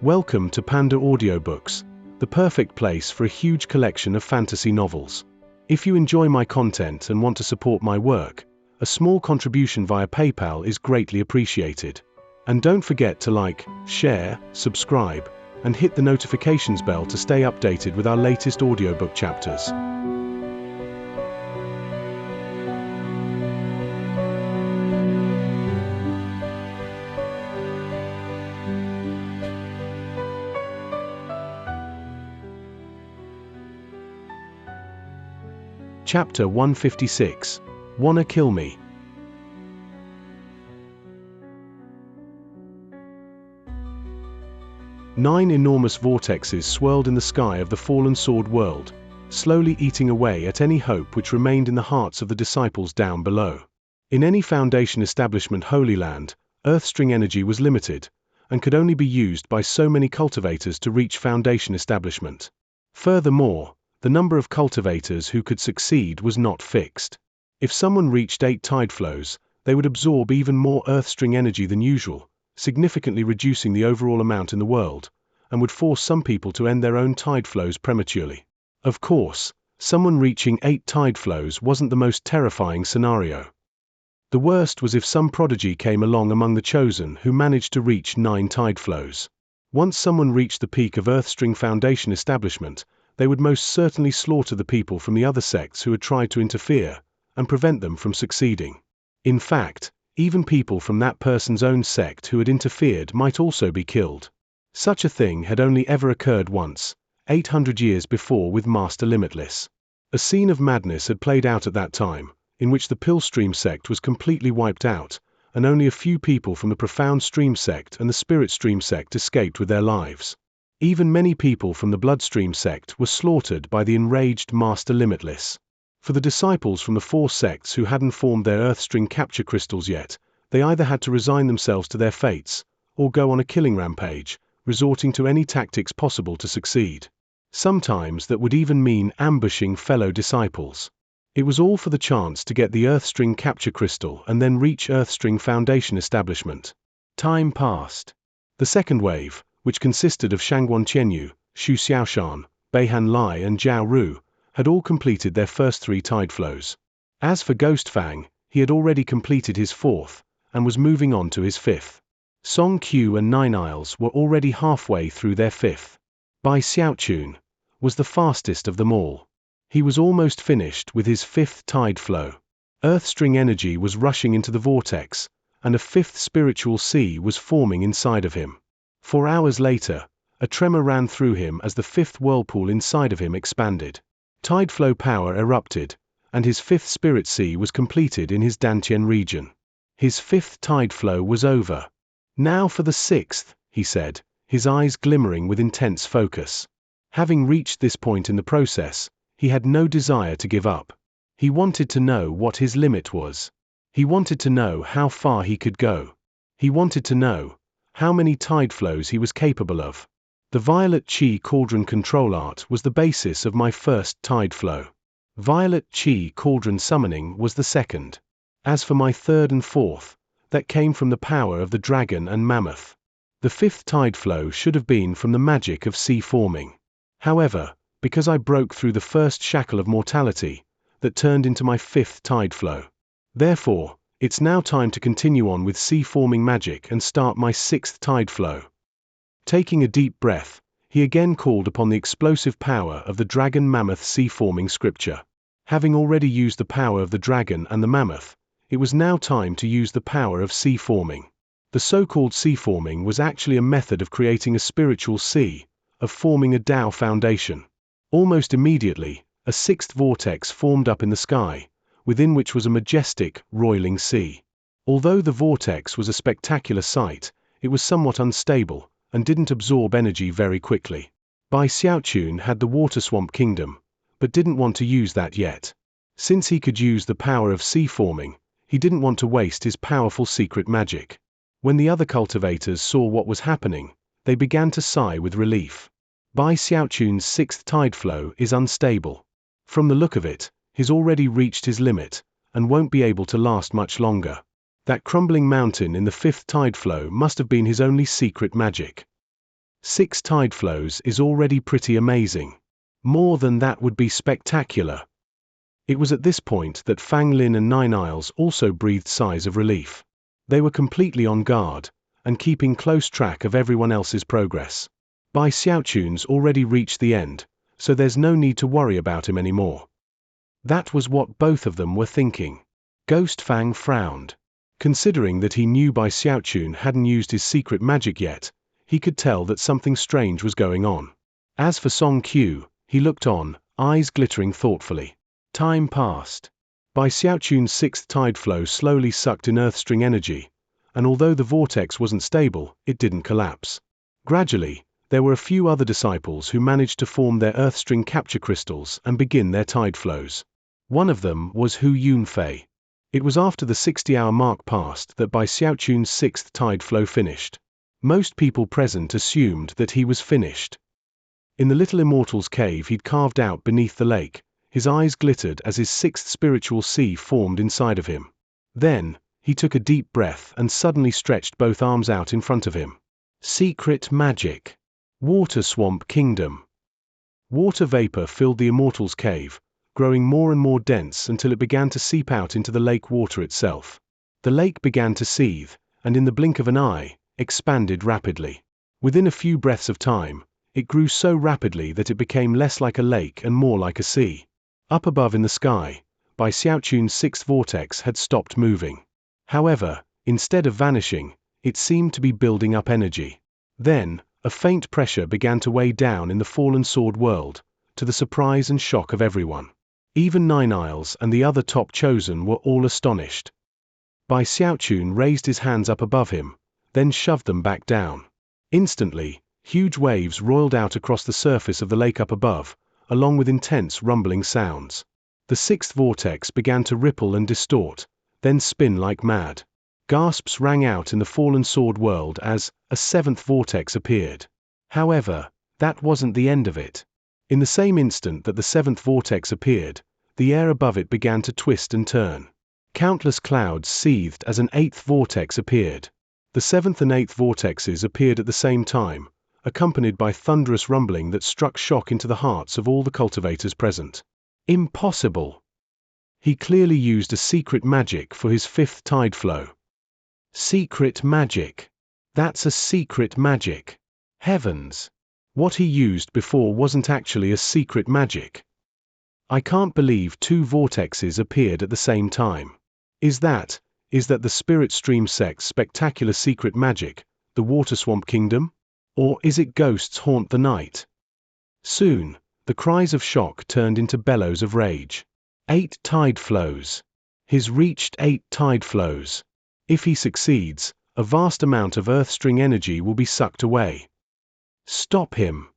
Welcome to PandaAudioBooks, the perfect place for a huge collection of fantasy novels. If you enjoy my content and want to support my work, a small contribution via PayPal is greatly appreciated. And don't forget to like, share, subscribe, and hit the notifications bell to stay updated with our latest audiobook chapters. Chapter 156. Wanna Kill Me? Nine enormous vortexes swirled in the sky of the fallen sword world, slowly eating away at any hope which remained in the hearts of the disciples down below. In any Foundation establishment Holy Land, Earthstring energy was limited, and could only be used by so many cultivators to reach Foundation establishment. Furthermore, the number of cultivators who could succeed was not fixed. If someone reached 8 tide flows, they would absorb even more Earthstring energy than usual, significantly reducing the overall amount in the world, and would force some people to end their own tide flows prematurely. Of course, someone reaching 8 tide flows wasn't the most terrifying scenario. The worst was if some prodigy came along among the chosen who managed to reach 9 tide flows. Once someone reached the peak of Earthstring Foundation establishment, they would most certainly slaughter the people from the other sects who had tried to interfere, and prevent them from succeeding. In fact, even people from that person's own sect who had interfered might also be killed. Such a thing had only ever occurred once, 800 years before with Master Limitless. A scene of madness had played out at that time, in which the Pillstream sect was completely wiped out, and only a few people from the Profound Stream sect and the Spirit Stream sect escaped with their lives. Even many people from the Bloodstream sect were slaughtered by the enraged Master Limitless. For the disciples from the 4 sects who hadn't formed their Earthstring capture crystals yet, they either had to resign themselves to their fates, or go on a killing rampage, resorting to any tactics possible to succeed. Sometimes that would even mean ambushing fellow disciples. It was all for the chance to get the Earthstring capture crystal and then reach Earthstring Foundation establishment. Time passed. The second wave, which consisted of Shangguan Qianyu, Xu Xiaoshan, Beihan Lai and Zhao Ru, had all completed their first 3 tide flows. As for Ghost Fang, he had already completed his 4th, and was moving on to his 5th. Song Qiu and Nine Isles were already halfway through their 5th. Bai Xiaochun was the fastest of them all. He was almost finished with his 5th tide flow. Earthstring energy was rushing into the vortex, and a 5th spiritual sea was forming inside of him. 4 hours later, a tremor ran through him as the 5th whirlpool inside of him expanded. Tide flow power erupted, and his 5th spirit sea was completed in his Dantian region. His 5th tide flow was over. Now for the 6th, he said, his eyes glimmering with intense focus. Having reached this point in the process, he had no desire to give up. He wanted to know what his limit was. He wanted to know how far he could go. He wanted to know how many tide flows he was capable of. The Violet Qi Cauldron Control Art was the basis of my first tide flow. Violet Qi Cauldron Summoning was the second. As for my 3rd and 4th, that came from the power of the Dragon and Mammoth. The 5th tide flow should have been from the magic of sea forming. However, because I broke through the first shackle of mortality, that turned into my 5th tide flow. Therefore, it's now time to continue on with sea-forming magic and start my 6th tide flow. Taking a deep breath, he again called upon the explosive power of the Dragon Mammoth sea-forming scripture. Having already used the power of the Dragon and the Mammoth, it was now time to use the power of sea-forming. The so-called sea-forming was actually a method of creating a spiritual sea, of forming a Tao foundation. Almost immediately, a 6th vortex formed up in the sky, within which was a majestic, roiling sea. Although the vortex was a spectacular sight, it was somewhat unstable, and didn't absorb energy very quickly. Bai Xiaochun had the Water Swamp Kingdom, but didn't want to use that yet. Since he could use the power of sea forming, he didn't want to waste his powerful secret magic. When the other cultivators saw what was happening, they began to sigh with relief. Bai Xiaochun's 6th tide flow is unstable. From the look of it, he's already reached his limit, and won't be able to last much longer. That crumbling mountain in the 5th tide flow must have been his only secret magic. 6 tide flows is already pretty amazing. More than that would be spectacular. It was at this point that Fang Lin and Nine Isles also breathed sighs of relief. They were completely on guard, and keeping close track of everyone else's progress. Bai Xiaochun's already reached the end, so there's no need to worry about him anymore. That was what both of them were thinking. Ghost Fang frowned. Considering that he knew Bai Xiaochun hadn't used his secret magic yet, he could tell that something strange was going on. As for Song Qiu, he looked on, eyes glittering thoughtfully. Time passed. Bai Xiaochun's 6th tide flow slowly sucked in earth-string energy, and although the vortex wasn't stable, it didn't collapse. Gradually, there were a few other disciples who managed to form their earth-string capture crystals and begin their tide flows. One of them was Hu Yunfei. It was after the 60-hour mark passed that Bai Xiaochun's 6th tide flow finished. Most people present assumed that he was finished. In the little immortal's cave he'd carved out beneath the lake, his eyes glittered as his 6th spiritual sea formed inside of him. Then, he took a deep breath and suddenly stretched both arms out in front of him. Secret magic. Water Swamp Kingdom. Water vapor filled the immortal's cave, growing more and more dense until it began to seep out into the lake water itself. The lake began to seethe, and in the blink of an eye, expanded rapidly. Within a few breaths of time, it grew so rapidly that it became less like a lake and more like a sea. Up above in the sky, Bai Xiaochun's 6th vortex had stopped moving. However, instead of vanishing, it seemed to be building up energy. Then, a faint pressure began to weigh down in the fallen sword world, to the surprise and shock of everyone. Even Nine Isles and the other top chosen were all astonished. Bai Xiaochun raised his hands up above him, then shoved them back down. Instantly, huge waves roiled out across the surface of the lake up above, along with intense rumbling sounds. The 6th vortex began to ripple and distort, then spin like mad. Gasps rang out in the fallen sword world as a 7th vortex appeared. However, that wasn't the end of it. In the same instant that the 7th vortex appeared, the air above it began to twist and turn. Countless clouds seethed as an 8th vortex appeared. The 7th and 8th vortexes appeared at the same time, accompanied by thunderous rumbling that struck shock into the hearts of all the cultivators present. Impossible! He clearly used a secret magic for his 5th tide flow. Secret magic. That's a secret magic. Heavens! What he used before wasn't actually a secret magic. I can't believe 2 vortexes appeared at the same time. Is that the Spirit Stream sect's spectacular secret magic, the Water Swamp Kingdom? Or is it ghosts haunt the night? Soon, the cries of shock turned into bellows of rage. 8 tide flows. He's reached 8 tide flows. If he succeeds, a vast amount of earth-string energy will be sucked away. Stop him!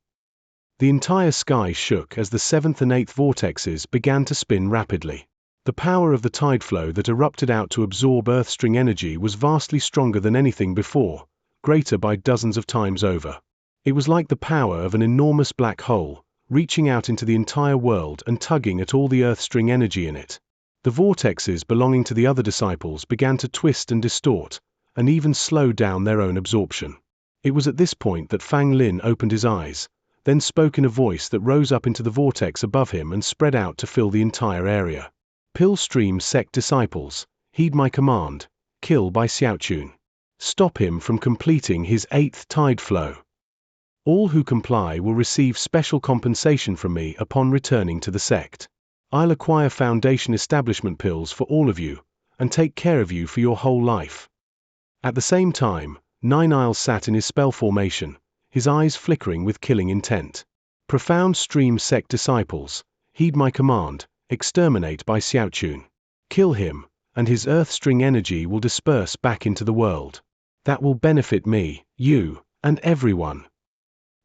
The entire sky shook as the 7th and 8th vortexes began to spin rapidly. The power of the tide flow that erupted out to absorb earth-string energy was vastly stronger than anything before, greater by dozens of times over. It was like the power of an enormous black hole, reaching out into the entire world and tugging at all the earth-string energy in it. The vortexes belonging to the other disciples began to twist and distort, and even slow down their own absorption. It was at this point that Fang Lin opened his eyes, then spoke in a voice that rose up into the vortex above him and spread out to fill the entire area. Pill Stream sect disciples, heed my command, kill Bai Xiaochun. Stop him from completing his 8th tide flow. All who comply will receive special compensation from me upon returning to the sect. I'll acquire foundation establishment pills for all of you, and take care of you for your whole life. At the same time, Nine Isles sat in his spell formation, his eyes flickering with killing intent. Profound Stream sect disciples, heed my command, exterminate Bai Xiaochun. Kill him, and his earth-string energy will disperse back into the world. That will benefit me, you, and everyone.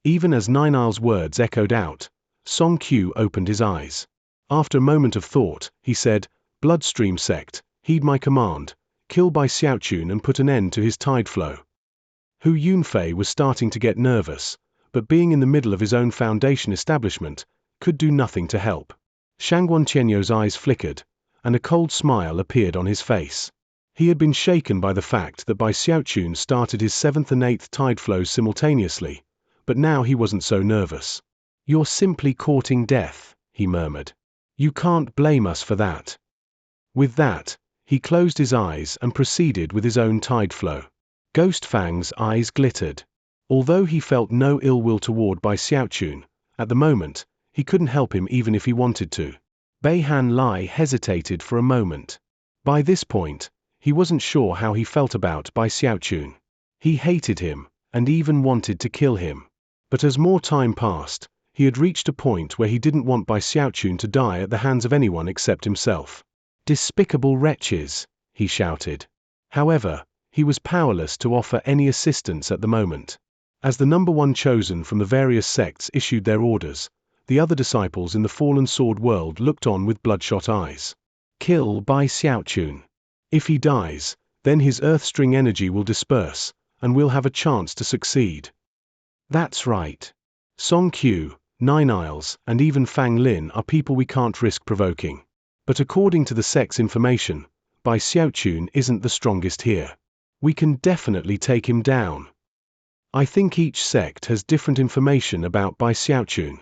Even as Nine Isles' words echoed out, Song Qiu opened his eyes. After a moment of thought, he said, Bloodstream sect, heed my command, kill Bai Xiaochun and put an end to his tide flow. Hu Yunfei was starting to get nervous, but being in the middle of his own foundation establishment, could do nothing to help. Shangguan Qianyou's eyes flickered, and a cold smile appeared on his face. He had been shaken by the fact that Bai Xiaochun started his 7th and 8th tide flows simultaneously, but now he wasn't so nervous. "You're simply courting death," he murmured. "You can't blame us for that." With that, he closed his eyes and proceeded with his own tide flow. Ghost Fang's eyes glittered. Although he felt no ill will toward Bai Xiaochun, at the moment, he couldn't help him even if he wanted to. Beihan Lai hesitated for a moment. By this point, he wasn't sure how he felt about Bai Xiaochun. He hated him, and even wanted to kill him. But as more time passed, he had reached a point where he didn't want Bai Xiaochun to die at the hands of anyone except himself. "Despicable wretches!" he shouted. However, he was powerless to offer any assistance at the moment. As the number one chosen from the various sects issued their orders, the other disciples in the fallen sword world looked on with bloodshot eyes. "Kill Bai Xiaochun. If he dies, then his earth string energy will disperse, and we'll have a chance to succeed." "That's right. Song Q, Nine Isles, and even Fang Lin are people we can't risk provoking. But according to the sect's information, Bai Xiaochun isn't the strongest here. We can definitely take him down. I think each sect has different information about Bai Xiaochun.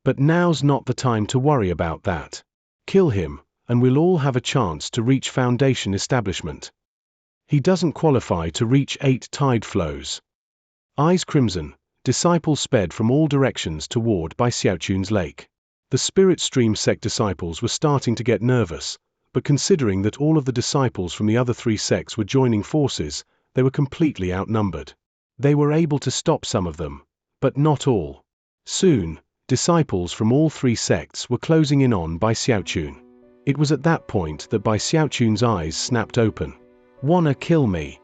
But now's not the time to worry about that. Kill him, and we'll all have a chance to reach Foundation establishment. He doesn't qualify to reach 8 tide flows." Eyes crimson, disciples sped from all directions toward Bai Xiaochun's lake. The Spirit Stream sect disciples were starting to get nervous, but considering that all of the disciples from the other 3 sects were joining forces, they were completely outnumbered. They were able to stop some of them, but not all. Soon, disciples from all 3 sects were closing in on Bai Xiaochun. It was at that point that Bai Xiaochun's eyes snapped open. "Wanna kill me?"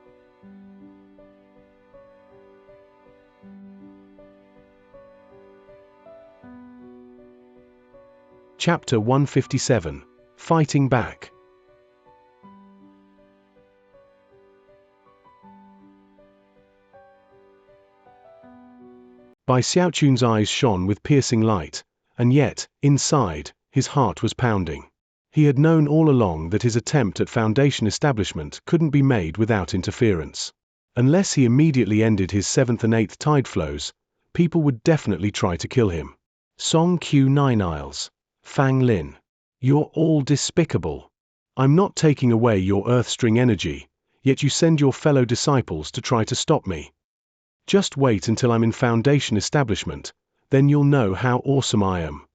Chapter 157, Fighting Back. Bai Xiaochun's eyes shone with piercing light, and yet, inside, his heart was pounding. He had known all along that his attempt at Foundation establishment couldn't be made without interference. Unless he immediately ended his 7th and 8th tide flows, people would definitely try to kill him. Song Q 9 Isles. Fang Lin. "You're all despicable. I'm not taking away your earth string energy, yet you send your fellow disciples to try to stop me. Just wait until I'm in Foundation establishment, then you'll know how awesome I am."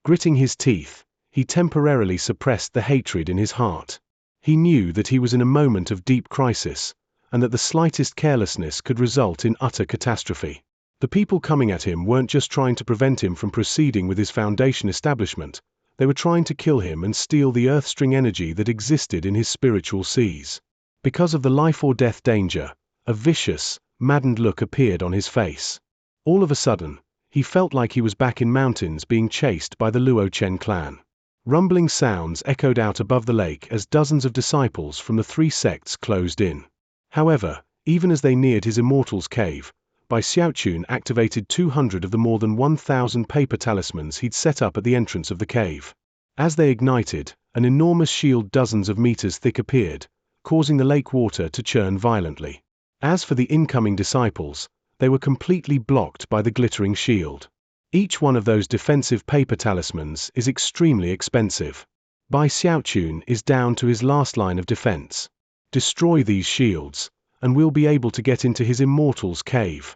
Gritting his teeth, he temporarily suppressed the hatred in his heart. He knew that he was in a moment of deep crisis, and that the slightest carelessness could result in utter catastrophe. The people coming at him weren't just trying to prevent him from proceeding with his Foundation establishment, they were trying to kill him and steal the earth string energy that existed in his spiritual seas. Because of the life or death danger, a vicious, maddened look appeared on his face. All of a sudden, he felt like he was back in mountains being chased by the Luo Chen clan. Rumbling sounds echoed out above the lake as dozens of disciples from the 3 sects closed in. However, even as they neared his Immortal's Cave, Bai Xiaochun activated 200 of the more than 1,000 paper talismans he'd set up at the entrance of the cave. As they ignited, an enormous shield dozens of meters thick appeared, causing the lake water to churn violently. As for the incoming disciples, they were completely blocked by the glittering shield. Each one of those defensive paper talismans is extremely expensive. Bai Xiaochun is down to his last line of defense. Destroy these shields, and we'll be able to get into his Immortal's Cave.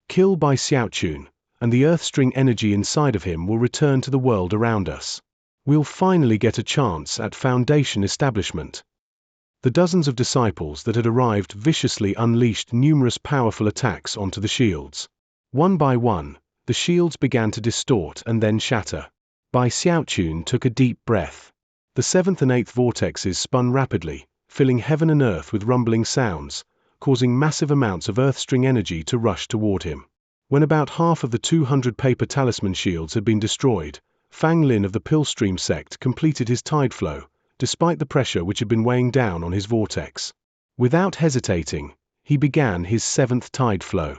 Kill Bai Xiaochun, and the earth string energy inside of him will return to the world around us. We'll finally get a chance at Foundation establishment. The dozens of disciples that had arrived viciously unleashed numerous powerful attacks onto the shields. One by one, the shields began to distort and then shatter. Bai Xiaochun took a deep breath. The 7th and 8th vortexes spun rapidly, filling heaven and earth with rumbling sounds, causing massive amounts of earth string energy to rush toward him. When about half of the 200 paper talisman shields had been destroyed, Fang Lin of the Pillstream sect completed his tide flow, despite the pressure which had been weighing down on his vortex. Without hesitating, he began his 7th tide flow.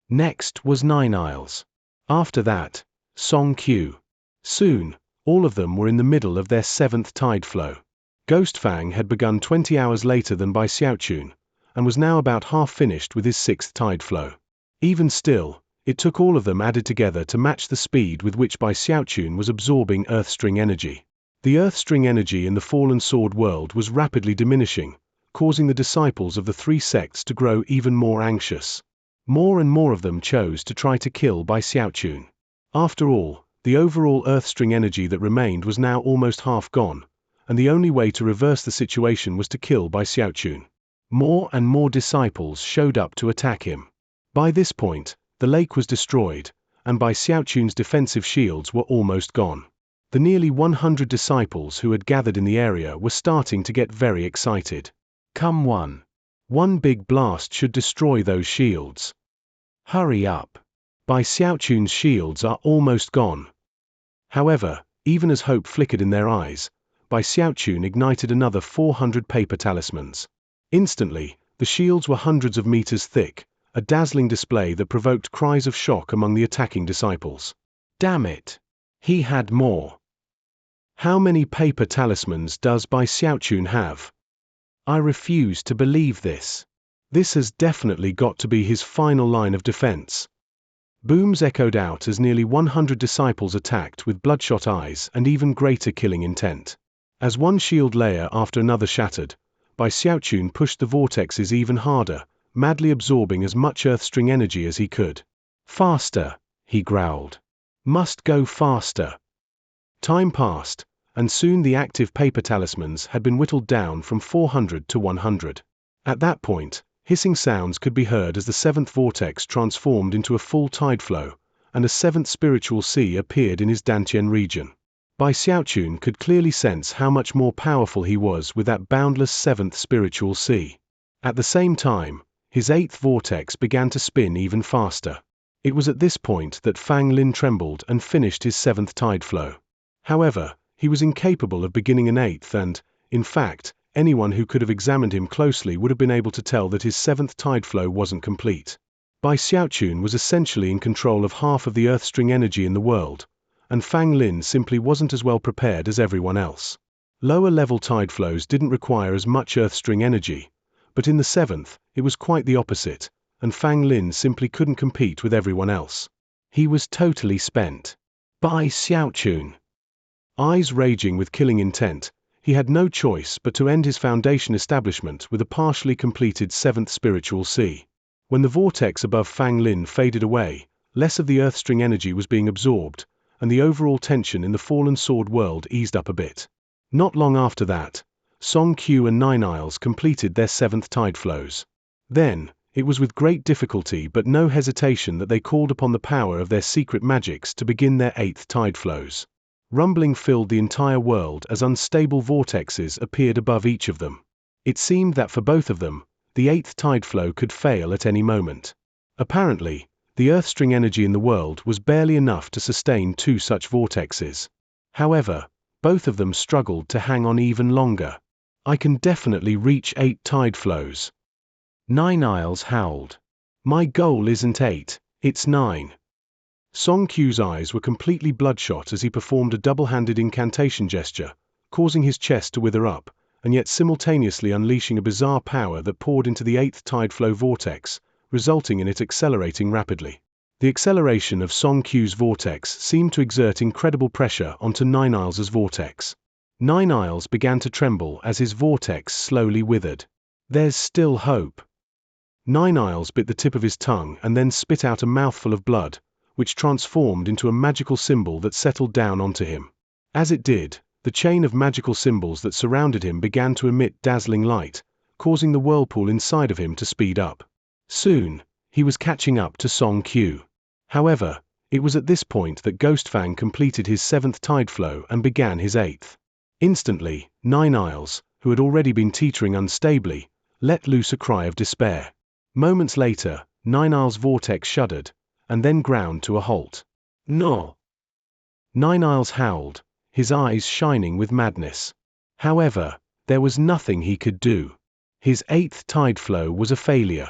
Next was 9 Isles. After that, Song Q. Soon, all of them were in the middle of their 7th tide flow. Ghost Fang had begun 20 hours later than Bai Xiaochun, and was now about half finished with his 6th tide flow. Even still, It took all of them added together to match the speed with which Bai Xiaochun was absorbing Earth String energy. The Earth String energy in the Fallen Sword world was rapidly diminishing, causing the disciples of the three sects to grow even more anxious. More and more of them chose to try to kill Bai Xiaochun. After all, the overall Earth String energy that remained was now almost half gone, and the only way to reverse the situation was to kill Bai Xiaochun. More and more disciples showed up to attack him. By this point, the lake was destroyed, and Bai Xiaochun's defensive shields were almost gone. The nearly 100 disciples who had gathered in the area were starting to get very excited. Come on. One big blast should destroy those shields. Hurry up. Bai Xiaochun's shields are almost gone. However, even as hope flickered in their eyes, Bai Xiaochun ignited another 400 paper talismans. Instantly, the shields were hundreds of meters thick, a dazzling display that provoked cries of shock among the attacking disciples. Damn it! He had more. How many paper talismans does Bai Xiaochun have? I refuse to believe this. This has definitely got to be his final line of defense. Booms echoed out as nearly 100 disciples attacked with bloodshot eyes and even greater killing intent. As one shield layer after another shattered, Bai Xiaochun pushed the vortexes even harder, madly absorbing as much Earth String energy as he could. Faster, he growled. Must go faster. Time passed, and soon the active paper talismans had been whittled down from 400 to 100. At that point, hissing sounds could be heard as the seventh vortex transformed into a full tide flow, and a seventh spiritual sea appeared in his Dantian region. Bai Xiaochun could clearly sense how much more powerful he was with that boundless seventh spiritual sea. At the same time, his eighth vortex began to spin even faster. It was at this point that Fang Lin trembled and finished his seventh tide flow. However, he was incapable of beginning an eighth and, in fact, anyone who could have examined him closely would have been able to tell that his seventh tide flow wasn't complete. Bai Xiaochun was essentially in control of half of the Earth String energy in the world, and Fang Lin simply wasn't as well prepared as everyone else. Lower-level tide flows didn't require as much Earth String energy, but in the seventh, it was quite the opposite, and Fang Lin simply couldn't compete with everyone else. He was totally spent. Bai Xiaochun. Eyes raging with killing intent, he had no choice but to end his foundation establishment with a partially completed seventh spiritual sea. When the vortex above Fang Lin faded away, less of the Earth String energy was being absorbed, and the overall tension in the Fallen Sword world eased up a bit. Not long after that, Song Q and Nine Isles completed their seventh tide flows. Then, it was with great difficulty but no hesitation that they called upon the power of their secret magics to begin their eighth tide flows. Rumbling filled the entire world as unstable vortexes appeared above each of them. It seemed that for both of them, the eighth tide flow could fail at any moment. Apparently, the Earth String energy in the world was barely enough to sustain two such vortexes. However, both of them struggled to hang on even longer. I can definitely reach 8 tide flows. Nine Isles howled. My goal isn't 8, it's 9. Song Q's eyes were completely bloodshot as he performed a double-handed incantation gesture, causing his chest to wither up, and yet simultaneously unleashing a bizarre power that poured into the 8th tide flow vortex, resulting in it accelerating rapidly. The acceleration of Song Q's vortex seemed to exert incredible pressure onto Nine Isles' vortex. Nine Isles began to tremble as his vortex slowly withered. There's still hope. Nine Isles bit the tip of his tongue and then spit out a mouthful of blood, which transformed into a magical symbol that settled down onto him. As it did, the chain of magical symbols that surrounded him began to emit dazzling light, causing the whirlpool inside of him to speed up. Soon, he was catching up to Song Q. However, it was at this point that Ghostfang completed his 7th tide flow and began his 8th. Instantly, Nine Isles, who had already been teetering unstably, let loose a cry of despair. Moments later, Nine Isles' vortex shuddered, and then ground to a halt. No! Nine Isles howled, his eyes shining with madness. However, there was nothing he could do. His 8th tide flow was a failure.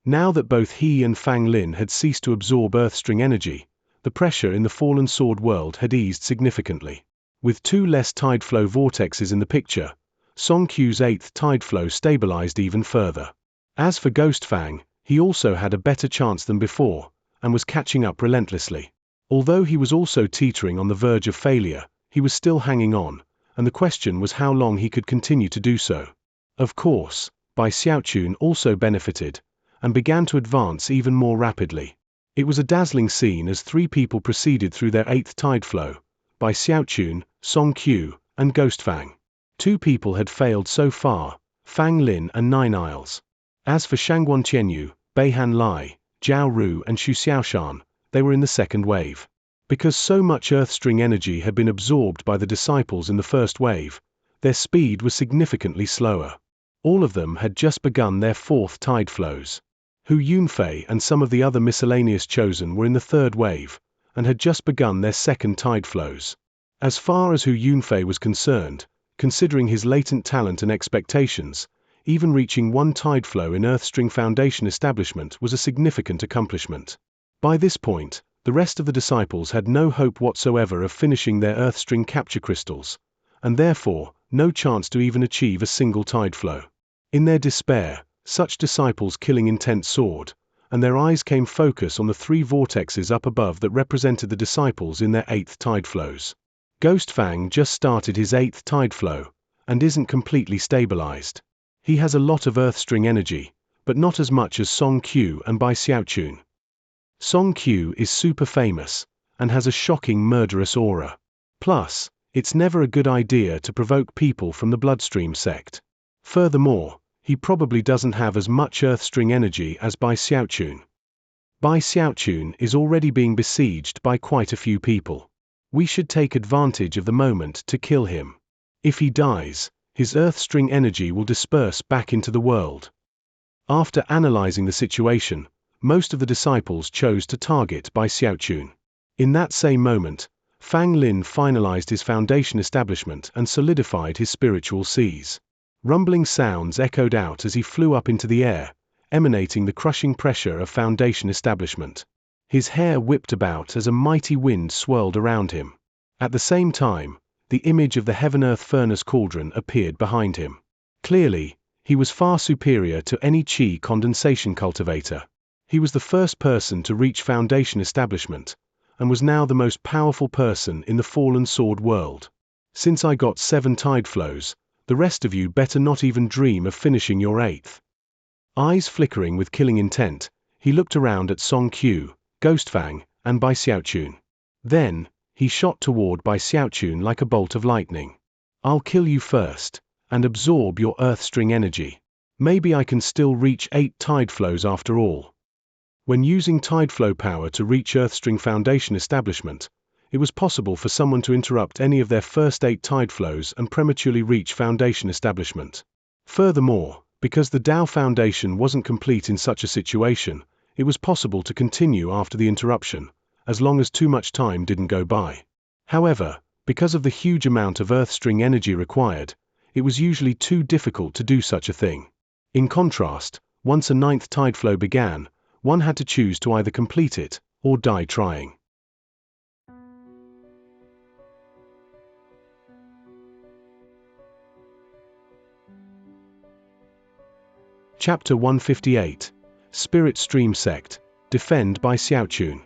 Now that both he and Fang Lin had ceased to absorb Earth String energy, the pressure in the Fallen Sword world had eased significantly. With 2 less tide flow vortexes in the picture, Song Q's 8th tide flow stabilized even further. As for Ghostfang, he also had a better chance than before, and was catching up relentlessly. Although he was also teetering on the verge of failure, he was still hanging on, and the question was how long he could continue to do so. Of course, Bai Xiaochun also benefited, and began to advance even more rapidly. It was a dazzling scene as 3 people proceeded through their 8th tide flow: Bai Xiaochun, Song Qiu, and Ghost Fang. 2 people had failed so far, Fang Lin and 9 Isles. As for Shangguan Qianyu, Beihan Lai, Zhao Ru and Xu Xiaoshan, they were in the 2nd wave. Because so much Earthstring energy had been absorbed by the disciples in the 1st wave, their speed was significantly slower. All of them had just begun their 4th tide flows. Hu Yunfei and some of the other miscellaneous chosen were in the 3rd wave, and had just begun their 2nd tide flows. As far as Hu Yunfei was concerned, considering his latent talent and expectations, even reaching 1 tide flow in Earthstring Foundation establishment was a significant accomplishment. By this point, the rest of the disciples had no hope whatsoever of finishing their Earthstring capture crystals, and therefore, no chance to even achieve a single tide flow. In their despair, such disciples' killing intent soared, and their eyes came focus on the 3 vortexes up above that represented the disciples in their 8th tide flows. Ghost Fang just started his 8th tide flow, and isn't completely stabilized. He has a lot of Earthstring energy, but not as much as Song Qiu and Bai Xiaochun. Song Qiu is super famous, and has a shocking murderous aura. Plus, it's never a good idea to provoke people from the Bloodstream sect. Furthermore, he probably doesn't have as much Earthstring energy as Bai Xiaochun. Bai Xiaochun is already being besieged by quite a few people. We should take advantage of the moment to kill him. If he dies, his Earthstring energy will disperse back into the world. After analyzing the situation, most of the disciples chose to target Bai Xiaochun. In that same moment, Fang Lin finalized his foundation establishment and solidified his spiritual seas. Rumbling sounds echoed out as he flew up into the air, emanating the crushing pressure of foundation establishment. His hair whipped about as a mighty wind swirled around him. At the same time, the image of the Heaven-Earth Furnace Cauldron appeared behind him. Clearly, he was far superior to any Qi condensation cultivator. He was the first person to reach foundation establishment, and was now the most powerful person in the Fallen Sword world. Since I got 7 tide flows, the rest of you better not even dream of finishing your 8th. Eyes flickering with killing intent, he looked around at Song Qiu, Ghost Fang, and Bai Xiaochun. Then, he shot toward Bai Xiaochun like a bolt of lightning. I'll kill you first, and absorb your Earthstring energy. Maybe I can still reach 8 tide flows after all. When using tide flow power to reach Earthstring Foundation establishment, it was possible for someone to interrupt any of their first 8 tide flows and prematurely reach Foundation establishment. Furthermore, because the Dao Foundation wasn't complete in such a situation, it was possible to continue after the interruption, as long as too much time didn't go by. However, because of the huge amount of Earthstring energy required, it was usually too difficult to do such a thing. In contrast, once a 9th tide flow began, one had to choose to either complete it, or die trying. Chapter 158, Spirit Stream Sect, Defend Bai Xiaochun.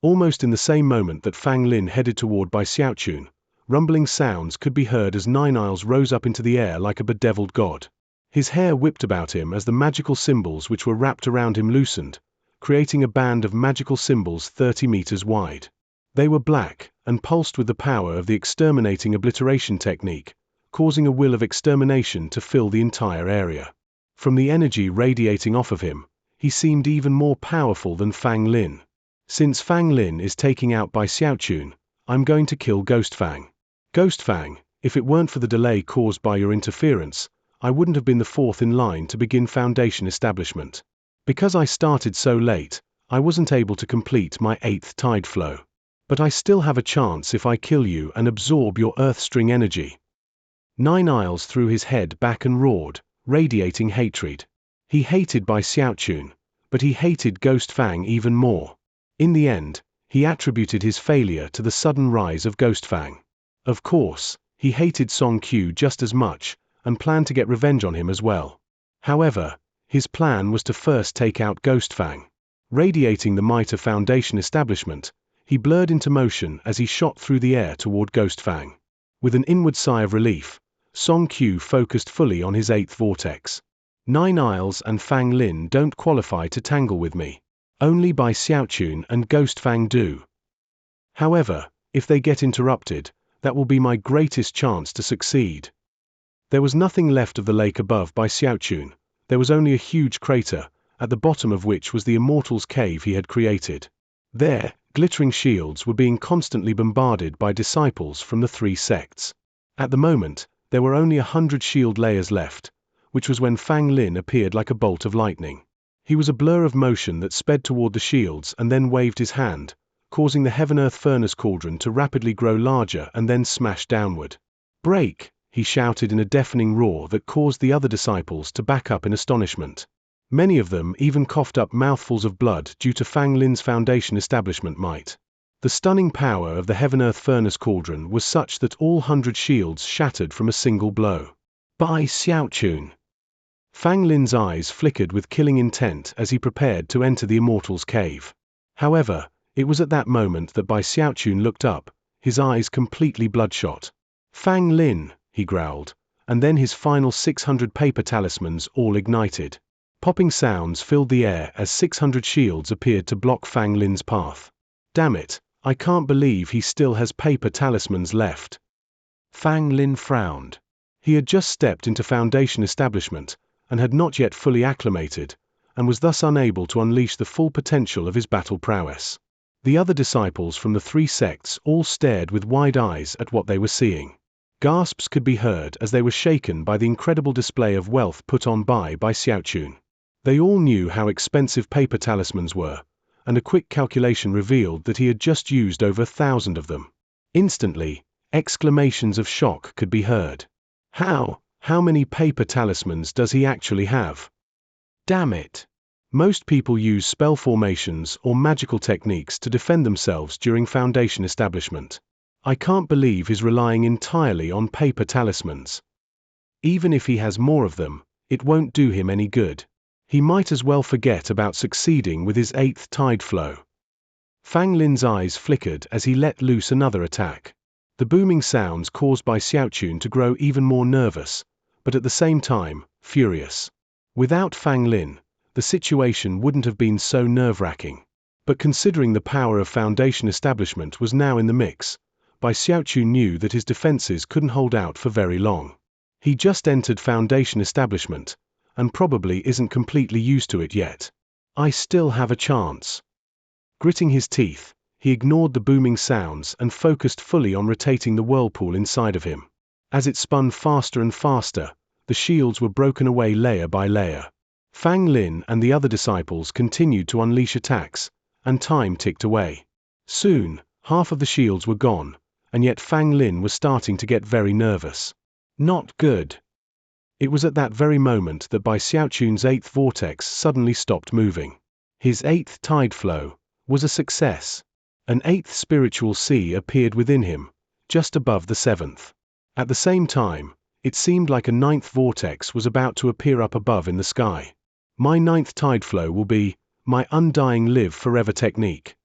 Almost in the same moment that Fang Lin headed toward Bai Xiaochun, rumbling sounds could be heard as Nine Isles rose up into the air like a bedeviled god. His hair whipped about him as the magical symbols which were wrapped around him loosened, creating a band of magical symbols 30 meters wide. They were black, and pulsed with the power of the exterminating obliteration technique, causing a will of extermination to fill the entire area. From the energy radiating off of him, he seemed even more powerful than Fang Lin. Since Fang Lin is taking out Bai Xiaochun, I'm going to kill Ghost Fang. Ghost Fang, if it weren't for the delay caused by your interference, I wouldn't have been the 4th in line to begin Foundation establishment. Because I started so late, I wasn't able to complete my 8th tide flow. But I still have a chance if I kill you and absorb your Earthstring energy. Nine Isles threw his head back and roared, radiating hatred. He hated Bai Xiaochun, but he hated Ghost Fang even more. In the end, he attributed his failure to the sudden rise of Ghost Fang. Of course, he hated Song Qiu just as much, and planned to get revenge on him as well. However, his plan was to first take out Ghostfang. Radiating the might of Foundation establishment, he blurred into motion as he shot through the air toward Ghostfang. With an inward sigh of relief, Song Q focused fully on his 8th vortex. 9 Isles and Fang Lin don't qualify to tangle with me. Only Bai Xiaochun and Ghostfang do. However, if they get interrupted, that will be my greatest chance to succeed. There was nothing left of the lake above Bai Xiaochun. There was only a huge crater, at the bottom of which was the Immortal's cave he had created. There, glittering shields were being constantly bombarded by disciples from the 3 sects. At the moment, there were only 100 shield layers left, which was when Fang Lin appeared like a bolt of lightning. He was a blur of motion that sped toward the shields and then waved his hand, causing the heaven-earth furnace cauldron to rapidly grow larger and then smash downward. "Break!" he shouted in a deafening roar that caused the other disciples to back up in astonishment. Many of them even coughed up mouthfuls of blood due to Fang Lin's Foundation establishment might. The stunning power of the heaven-earth furnace cauldron was such that all 100 shields shattered from a single blow. Bai Xiaochun! Fang Lin's eyes flickered with killing intent as he prepared to enter the Immortal's cave. However, it was at that moment that Bai Xiaochun looked up, his eyes completely bloodshot. "Fang Lin," he growled, and then his final 600 paper talismans all ignited. Popping sounds filled the air as 600 shields appeared to block Fang Lin's path. "Damn it, I can't believe he still has paper talismans left." Fang Lin frowned. He had just stepped into Foundation establishment, and had not yet fully acclimated, and was thus unable to unleash the full potential of his battle prowess. The other disciples from the 3 sects all stared with wide eyes at what they were seeing. Gasps could be heard as they were shaken by the incredible display of wealth put on by Xiaochun. They all knew how expensive paper talismans were, and a quick calculation revealed that he had just used over 1,000 of them. Instantly, exclamations of shock could be heard. How many paper talismans does he actually have? Damn it! Most people use spell formations or magical techniques to defend themselves during Foundation establishment. I can't believe he's relying entirely on paper talismans. Even if he has more of them, it won't do him any good. He might as well forget about succeeding with his 8th tide flow. Fang Lin's eyes flickered as he let loose another attack. The booming sounds caused Bai Xiaochun to grow even more nervous, but at the same time, furious. Without Fang Lin, the situation wouldn't have been so nerve-wracking. But considering the power of Foundation establishment was now in the mix, Bai Xiaochun knew that his defenses couldn't hold out for very long. He just entered Foundation establishment, and probably isn't completely used to it yet. I still have a chance. Gritting his teeth, he ignored the booming sounds and focused fully on rotating the whirlpool inside of him. As it spun faster and faster, the shields were broken away layer by layer. Fang Lin and the other disciples continued to unleash attacks, and time ticked away. Soon, half of the shields were gone, and yet Fang Lin was starting to get very nervous. Not good. It was at that very moment that Bai Xiaochun's 8th vortex suddenly stopped moving. His 8th tide flow was a success. An 8th spiritual sea appeared within him, just above the 7th. At the same time, it seemed like a 9th vortex was about to appear up above in the sky. My 9th tide flow will be my undying live forever technique.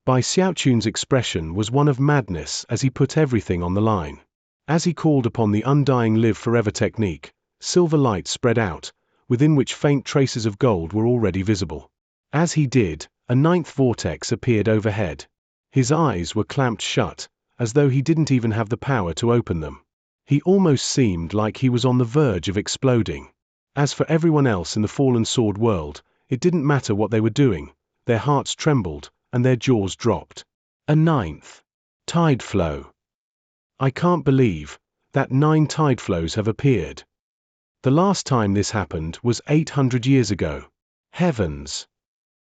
Bai Xiaochun's expression was one of madness as he put everything on the line. As he called upon the undying live forever technique, silver light spread out, within which faint traces of gold were already visible. As he did, a 9th vortex appeared overhead. His eyes were clamped shut, as though he didn't even have the power to open them. He almost seemed like he was on the verge of exploding. As for everyone else in the Fallen Sword world, it didn't matter what they were doing, their hearts trembled, and their jaws dropped. A 9th tide flow. I can't believe that 9 tide flows have appeared. The last time this happened was 800 years ago. Heavens!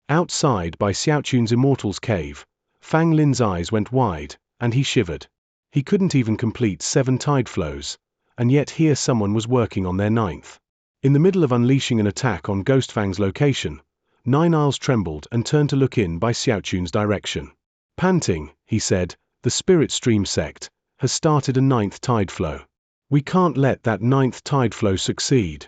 Outside Bai Xiaochun's Immortal's cave, Fang Lin's eyes went wide, and he shivered. He couldn't even complete 7 tide flows, and yet here someone was working on their 9th. In the middle of unleashing an attack on Ghostfang's location, 9 Isles trembled and turned to look in Bai Xiaochun's direction. Panting, he said, the Spirit Stream sect has started a 9th tide flow. We can't let that ninth tide flow succeed.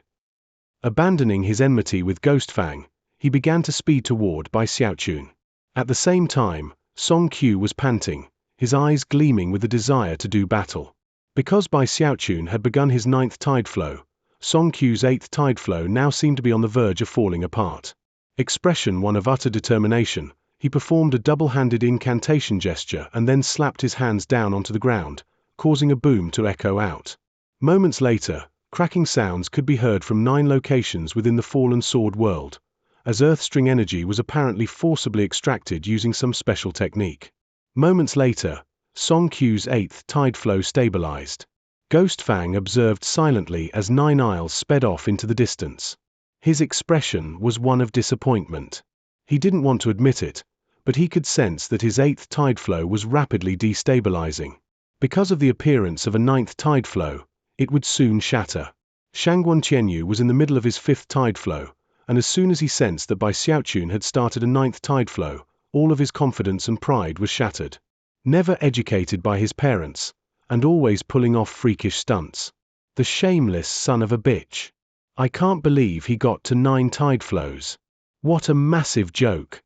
Abandoning his enmity with Ghost Fang, he began to speed toward Bai Xiaochun. At the same time, Song Qiu was panting, his eyes gleaming with the desire to do battle. Because Bai Xiaochun had begun his ninth tide flow, Song Qiu's eighth tide flow now seemed to be on the verge of falling apart. Expression one of utter determination, he performed a double-handed incantation gesture and then slapped his hands down onto the ground, causing a boom to echo out. Moments later, cracking sounds could be heard from 9 locations within the fallen sword world, as earth-string energy was apparently forcibly extracted using some special technique. Moments later, Song Qiu's eighth tide flow stabilized. Ghost Fang observed silently as 9 aisles sped off into the distance. His expression was one of disappointment. He didn't want to admit it, but he could sense that his eighth tide flow was rapidly destabilizing. Because of the appearance of a ninth tide flow, it would soon shatter. Shangguan Qianyu was in the middle of his fifth tide flow, and as soon as he sensed that Bai Xiaochun had started a ninth tide flow, all of his confidence and pride was shattered. Never educated by his parents, and always pulling off freakish stunts. The shameless son of a bitch. I can't believe he got to 9 tide flows. What a massive joke.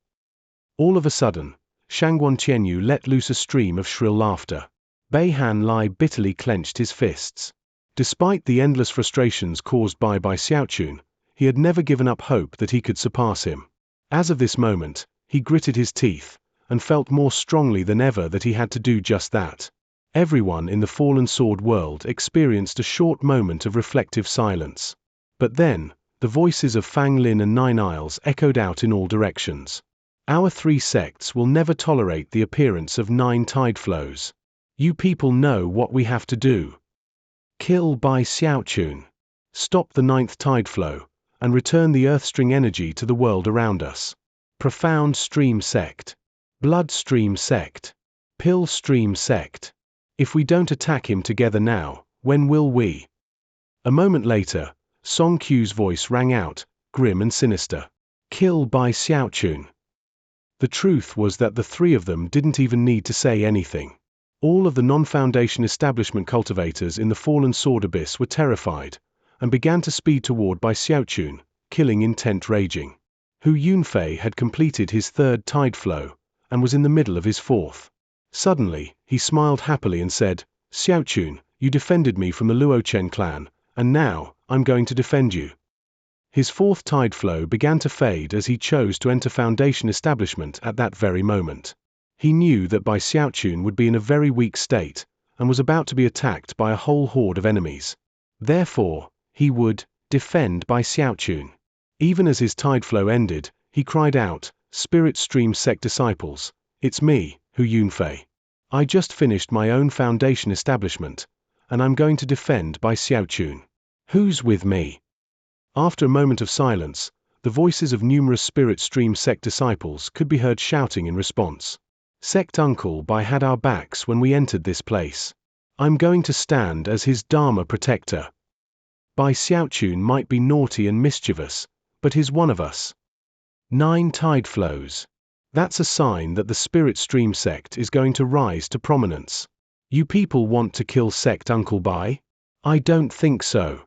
All of a sudden, Shangguan Qianyu let loose a stream of shrill laughter. Bei Han Lai bitterly clenched his fists. Despite the endless frustrations caused by Bai Xiaochun, he had never given up hope that he could surpass him. As of this moment, he gritted his teeth, and felt more strongly than ever that he had to do just that. Everyone in the fallen sword world experienced a short moment of reflective silence. But then, the voices of Fang Lin and 9 Aisles echoed out in all directions. Our 3 sects will never tolerate the appearance of 9 tide flows. You people know what we have to do. Kill Bai Xiaochun. Stop the 9th tide flow, and return the earth-string energy to the world around us. Profound Stream Sect. Blood Stream Sect. Pill Stream Sect. If we don't attack him together now, when will we? A moment later, Song Qiu's voice rang out, grim and sinister. Kill Bai Xiaochun. The truth was that the 3 of them didn't even need to say anything. All of the non-Foundation establishment cultivators in the fallen sword abyss were terrified, and began to speed toward Bai Xiaochun, killing intent raging. Hu Yunfei had completed his 3rd tide flow, and was in the middle of his 4th. Suddenly, he smiled happily and said, Xiaochun, you defended me from the Luochen clan, and now, I'm going to defend you. His 4th tide flow began to fade as he chose to enter Foundation establishment at that very moment. He knew that Bai Xiaochun would be in a very weak state, and was about to be attacked by a whole horde of enemies. Therefore, he would defend Bai Xiaochun. Even as his tide flow ended, he cried out, Spirit Stream Sect disciples, it's me, Hu Yunfei. I just finished my own Foundation establishment, and I'm going to defend Bai Xiaochun. Who's with me? After a moment of silence, the voices of numerous Spirit Stream Sect disciples could be heard shouting in response. Sect Uncle Bai had our backs when we entered this place. I'm going to stand as his Dharma protector. Bai Xiaochun might be naughty and mischievous, but he's one of us. 9 tide flows. That's a sign that the Spirit Stream Sect is going to rise to prominence. You people want to kill Sect Uncle Bai? I don't think so.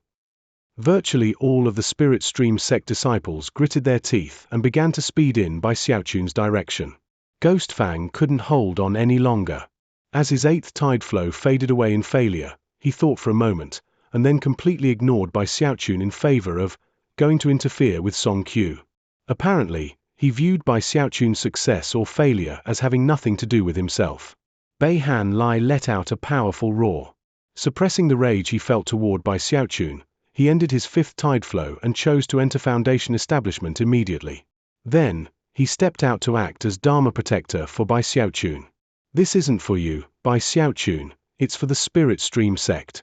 Virtually all of the Spirit Stream Sect disciples gritted their teeth and began to speed in Bai Xiaochun's direction. Ghost Fang couldn't hold on any longer. As his 8th tide flow faded away in failure, he thought for a moment, and then completely ignored Bai Xiaochun in favor of going to interfere with Song Qiu. Apparently, he viewed Bai Xiaochun's success or failure as having nothing to do with himself. Bei Han Lai let out a powerful roar. Suppressing the rage he felt toward Bai Xiaochun, he ended his 5th tide flow and chose to enter Foundation establishment immediately. Then, he stepped out to act as Dharma protector for Bai Xiaochun. This isn't for you, Bai Xiaochun, it's for the Spirit Stream Sect.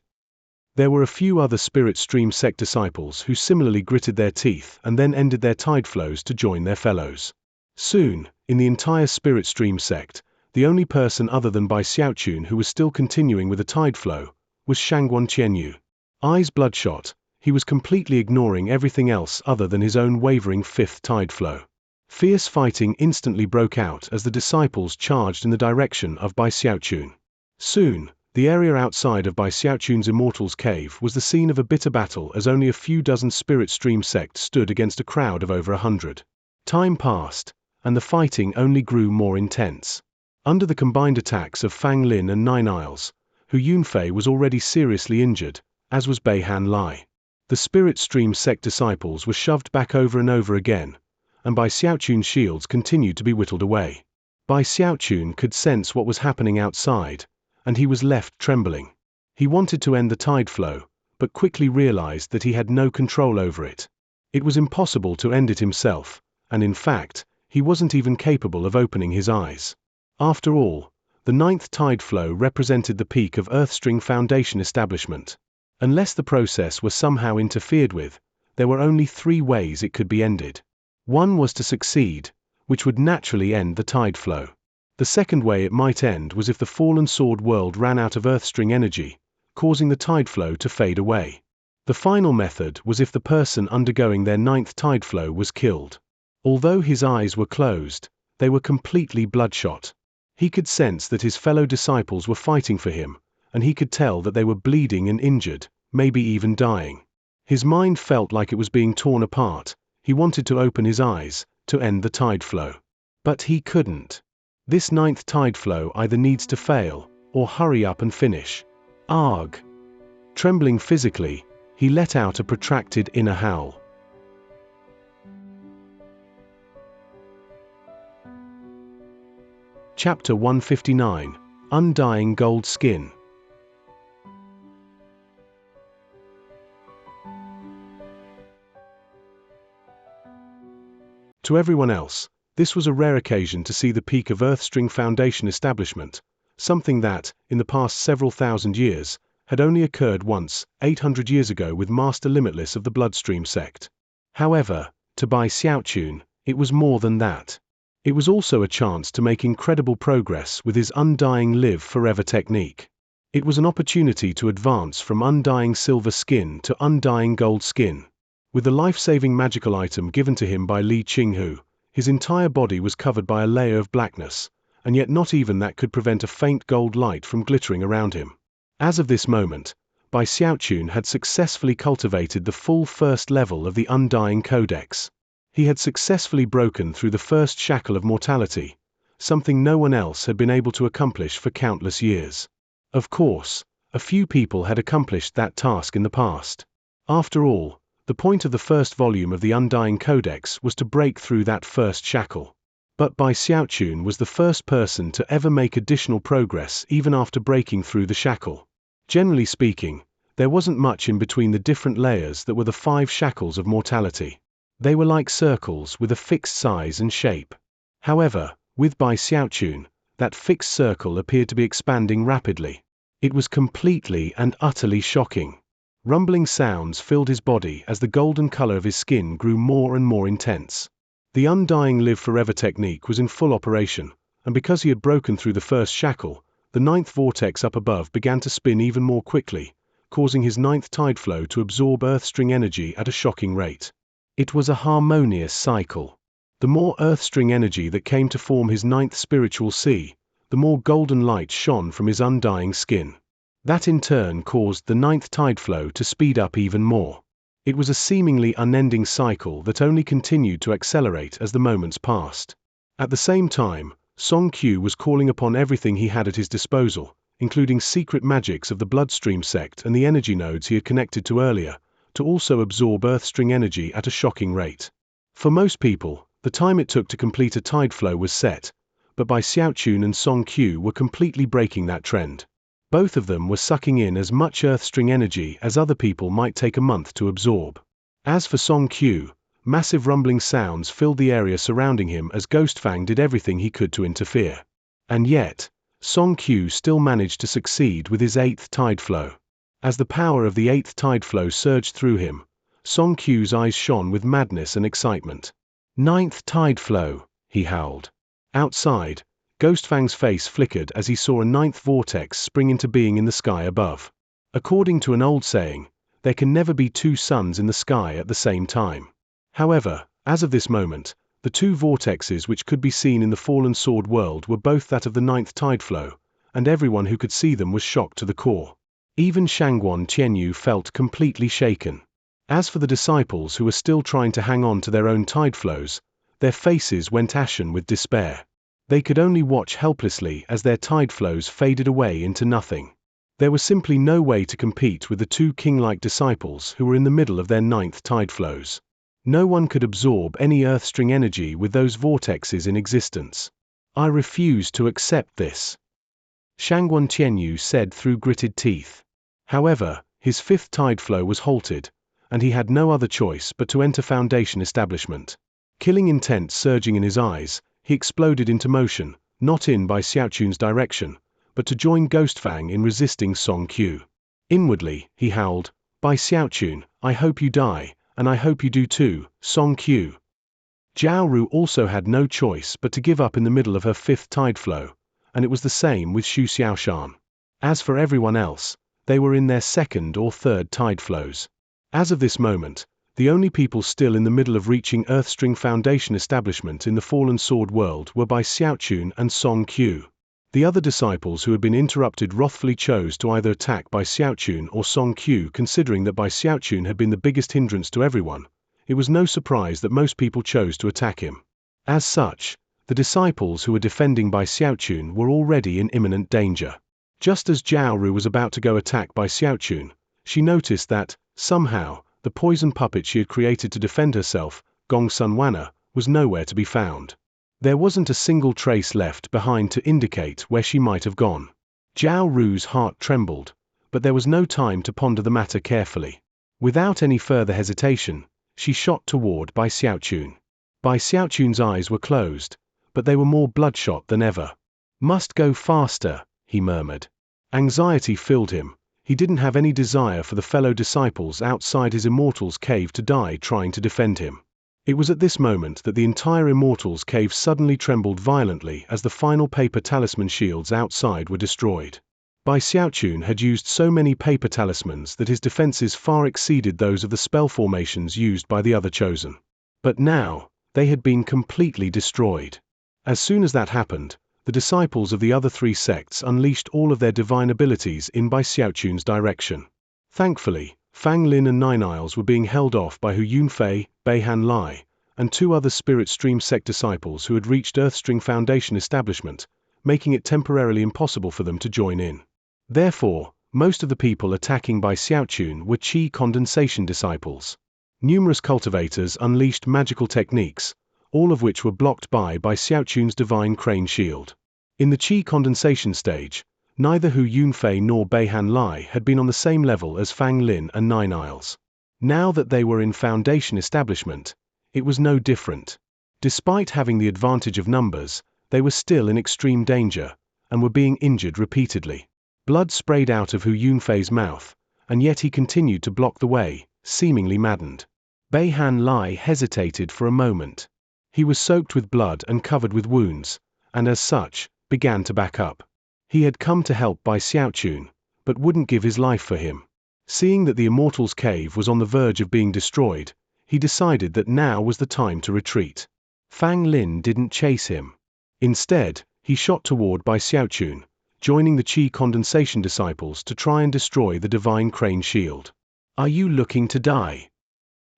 There were a few other Spirit Stream Sect disciples who similarly gritted their teeth and then ended their tide flows to join their fellows. Soon, in the entire Spirit Stream Sect, the only person other than Bai Xiaochun who was still continuing with a tide flow was Shangguan Qianyu. Eyes bloodshot, he was completely ignoring everything else other than his own wavering 5th tide flow. Fierce fighting instantly broke out as the disciples charged in the direction of Bai Xiaochun. Soon, the The area outside of Bai Xiaochun's Immortal's Cave was the scene of a bitter battle as only a few dozen spirit stream sects stood against a crowd of over 100. Time passed, and the fighting only grew more intense. Under the combined attacks of Fang Lin and Nine Isles, Hu Yunfei was already seriously injured, as was Beihan Lai. The spirit stream sect disciples were shoved back over and over again, and Bai Xiaochun's shields continued to be whittled away. Bai Xiaochun could sense what was happening outside, and he was left trembling. He wanted to end the tide flow, but quickly realized that he had no control over it. It was impossible to end it himself, and in fact, he wasn't even capable of opening his eyes. After all, the 9th tide flow represented the peak of Earthstring Foundation establishment. Unless the process was somehow interfered with, there were only 3 ways it could be ended. One was to succeed, which would naturally end the tide flow. The second way it might end was if the fallen sword world ran out of Earthstring energy, causing the tide flow to fade away. The final method was if the person undergoing their 9th tide flow was killed. Although his eyes were closed, they were completely bloodshot. He could sense that his fellow disciples were fighting for him, and he could tell that they were bleeding and injured, maybe even dying. His mind felt like it was being torn apart. He wanted to open his eyes, to end the tide flow. But he couldn't. This 9th tide flow either needs to fail, or hurry up and finish. Arg! Trembling physically, he let out a protracted inner howl. Chapter 159, Undying Gold Skin. To everyone else, this was a rare occasion to see the peak of Earthstring Foundation establishment, something that, in the past several thousand years, had only occurred once, 800 years ago with Master Limitless of the Bloodstream sect. However, to Bai Xiaochun, it was more than that. It was also a chance to make incredible progress with his Undying Live Forever technique. It was an opportunity to advance from Undying Silver Skin to Undying Gold Skin. With the life-saving magical item given to him by Li Qinghu, his entire body was covered by a layer of blackness, and yet not even that could prevent a faint gold light from glittering around him. As of this moment, Bai Xiaochun had successfully cultivated the full first level of the Undying Codex. He had successfully broken through the first shackle of mortality, something no one else had been able to accomplish for countless years. Of course, a few people had accomplished that task in the past. After all, the point of the first volume of the Undying Codex was to break through that first shackle. But Bai Xiaochun was the first person to ever make additional progress even after breaking through the shackle. Generally speaking, there wasn't much in between the different layers that were the 5 shackles of mortality. They were like circles with a fixed size and shape. However, with Bai Xiaochun, that fixed circle appeared to be expanding rapidly. It was completely and utterly shocking. Rumbling sounds filled his body as the golden color of his skin grew more and more intense. The Undying Live Forever technique was in full operation, and because he had broken through the first shackle, the 9th vortex up above began to spin even more quickly, causing his 9th tide flow to absorb Earthstring energy at a shocking rate. It was a harmonious cycle. The more Earthstring energy that came to form his 9th spiritual sea, the more golden light shone from his undying skin. That in turn caused the 9th tide flow to speed up even more. It was a seemingly unending cycle that only continued to accelerate as the moments passed. At the same time, Song Qiu was calling upon everything he had at his disposal, including secret magics of the Bloodstream sect and the energy nodes he had connected to earlier, to also absorb Earthstring energy at a shocking rate. For most people, the time it took to complete a tide flow was set, but Bai Xiaochun and Song Qiu were completely breaking that trend. Both of them were sucking in as much Earthstring energy as other people might take a month to absorb. As for Song Qiu, massive rumbling sounds filled the area surrounding him as Ghostfang did everything he could to interfere. And yet, Song Qiu still managed to succeed with his 8th tide flow. As the power of the 8th tide flow surged through him, Song Qiu's eyes shone with madness and excitement. 9th tide flow, he howled. Outside, Ghostfang's face flickered as he saw a 9th vortex spring into being in the sky above. According to an old saying, there can never be 2 suns in the sky at the same time. However, as of this moment, the 2 vortexes which could be seen in the fallen sword world were both that of the 9th tide flow, and everyone who could see them was shocked to the core. Even Shangguan Tianyu felt completely shaken. As for the disciples who were still trying to hang on to their own tide flows, their faces went ashen with despair. They could only watch helplessly as their tide flows faded away into nothing. There was simply no way to compete with the two king-like disciples who were in the middle of their 9th tide flows. No one could absorb any earth-string energy with those vortexes in existence. I refuse to accept this, Shangguan Tianyu said through gritted teeth. However, his 5th tide flow was halted, and he had no other choice but to enter Foundation establishment. Killing intent surging in his eyes, he exploded into motion, not in Bai Xiaochun's direction, but to join Ghost Fang in resisting Song Qiu. Inwardly, he howled, "Bai Xiaochun, I hope you die, and I hope you do too, Song Qiu." Zhao Ru also had no choice but to give up in the middle of her 5th tide flow, and it was the same with Xu Xiaoshan. As for everyone else, they were in their 2nd or 3rd tide flows. As of this moment, the only people still in the middle of reaching Earthstring Foundation establishment in the Fallen Sword world were Bai Xiaochun and Song Qiu. The other disciples who had been interrupted wrathfully chose to either attack Bai Xiaochun or Song Qiu. Considering that Bai Xiaochun had been the biggest hindrance to everyone, it was no surprise that most people chose to attack him. As such, the disciples who were defending Bai Xiaochun were already in imminent danger. Just as Zhao Ru was about to go attack Bai Xiaochun, she noticed that, somehow, the poison puppet she had created to defend herself, Gong Sun Wanna, was nowhere to be found. There wasn't a single trace left behind to indicate where she might have gone. Zhao Ru's heart trembled, but there was no time to ponder the matter carefully. Without any further hesitation, she shot toward Bai Xiaochun. Bai Xiaochun's eyes were closed, but they were more bloodshot than ever. "Must go faster," he murmured. Anxiety filled him. He didn't have any desire for the fellow disciples outside his Immortal's cave to die trying to defend him. It was at this moment that the entire Immortal's cave suddenly trembled violently as the final paper talisman shields outside were destroyed. Bai Xiaochun had used so many paper talismans that his defenses far exceeded those of the spell formations used by the other chosen. But now, they had been completely destroyed. As soon as that happened, the disciples of the other 3 sects unleashed all of their divine abilities in Bai Xiaochun's direction. Thankfully, Fang Lin and Nine Isles were being held off by Hu Yunfei, Beihan Lai, and 2 other Spirit Stream sect disciples who had reached Earthstring Foundation establishment, making it temporarily impossible for them to join in. Therefore, most of the people attacking Bai Xiaochun were Qi condensation disciples. Numerous cultivators unleashed magical techniques, all of which were blocked by Bai Xiaochun's divine crane shield. In the Qi condensation stage, neither Hu Yunfei nor Beihan Lai had been on the same level as Fang Lin and Nine Isles. Now that they were in Foundation establishment, it was no different. Despite having the advantage of numbers, they were still in extreme danger, and were being injured repeatedly. Blood sprayed out of Hu Yunfei's mouth, and yet he continued to block the way, seemingly maddened. Beihan Lai hesitated for a moment. He was soaked with blood and covered with wounds, and as such, began to back up. He had come to help Bai Xiaochun, but wouldn't give his life for him. Seeing that the Immortal's cave was on the verge of being destroyed, he decided that now was the time to retreat. Fang Lin didn't chase him. Instead, he shot toward Bai Xiaochun, joining the Qi condensation disciples to try and destroy the divine crane shield. "Are you looking to die?"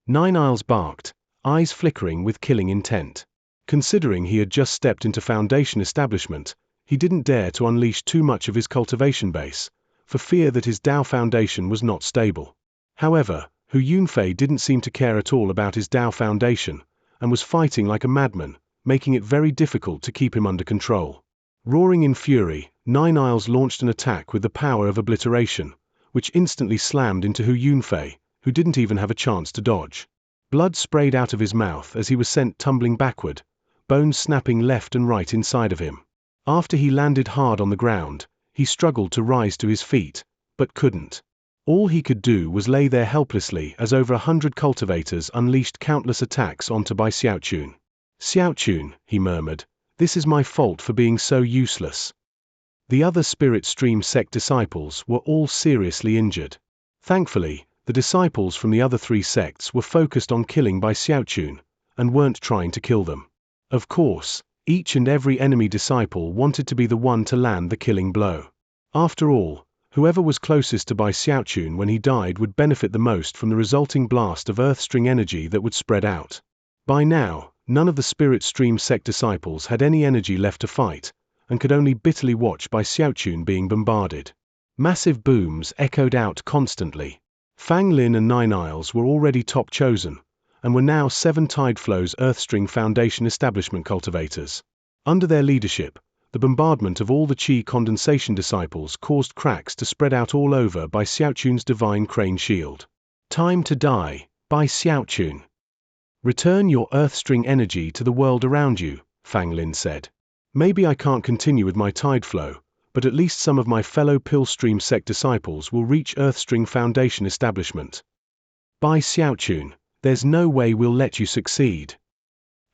Nine Isles barked, eyes flickering with killing intent. Considering he had just stepped into Foundation establishment, he didn't dare to unleash too much of his cultivation base, for fear that his Dao foundation was not stable. However, Hu Yunfei didn't seem to care at all about his Dao foundation, and was fighting like a madman, making it very difficult to keep him under control. Roaring in fury, Nine Isles launched an attack with the power of obliteration, which instantly slammed into Hu Yunfei, who didn't even have a chance to dodge. Blood sprayed out of his mouth as he was sent tumbling backward, bones snapping left and right inside of him. After he landed hard on the ground, he struggled to rise to his feet, but couldn't. All he could do was lay there helplessly as over 100 cultivators unleashed countless attacks onto Bai Xiaochun. "Xiaochun," he murmured, "this is my fault for being so useless." The other Spirit Stream sect disciples were all seriously injured. Thankfully, the disciples from the other 3 sects were focused on killing Bai Xiaochun, and weren't trying to kill them. Of course, Each and every enemy disciple wanted to be the one to land the killing blow. After all, whoever was closest to Bai Xiaochun when he died would benefit the most from the resulting blast of earth string energy that would spread out. By now, none of the Spirit Stream sect disciples had any energy left to fight, and could only bitterly watch Bai Xiaochun being bombarded. Massive booms echoed out constantly. Fang Lin and Nine Isles were already top chosen, and were now 7 Tideflow's Earthstring Foundation establishment cultivators. Under their leadership, the bombardment of all the Qi condensation disciples caused cracks to spread out all over Bai Xiaochun's divine crane shield. Time to die, Bai Xiaochun. Return your Earthstring energy to the world around you, Fang Lin said. Maybe I can't continue with my Tideflow, but at least some of my fellow Pillstream sect disciples will reach Earthstring Foundation establishment. Bai Xiaochun, there's no way we'll let you succeed.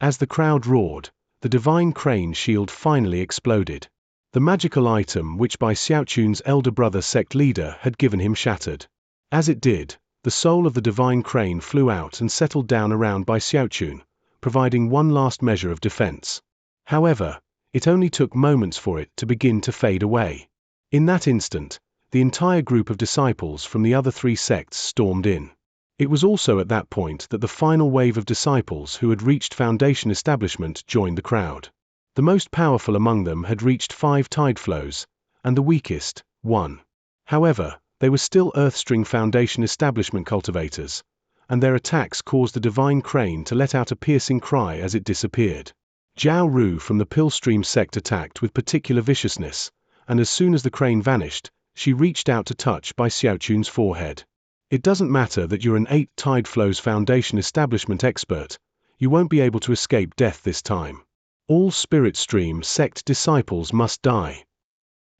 As the crowd roared, the divine crane shield finally exploded. The magical item which Bai Xiaochun's elder brother sect leader had given him shattered. As it did, the soul of the divine crane flew out and settled down around Bai Xiaochun, providing one last measure of defense. However, it only took moments for it to begin to fade away. In that instant, the entire group of disciples from the other 3 sects stormed in. It was also at that point that the final wave of disciples who had reached Foundation establishment joined the crowd. The most powerful among them had reached 5 Tideflows, and the weakest, 1. However, they were still Earthstring Foundation establishment cultivators, and their attacks caused the divine crane to let out a piercing cry as it disappeared. Zhao Ru from the Pillstream sect attacked with particular viciousness, and as soon as the crane vanished, she reached out to touch Bai Xiaochun's forehead. It doesn't matter that you're an 8 Tideflows Foundation establishment expert, you won't be able to escape death this time. All Spirit Stream sect disciples must die.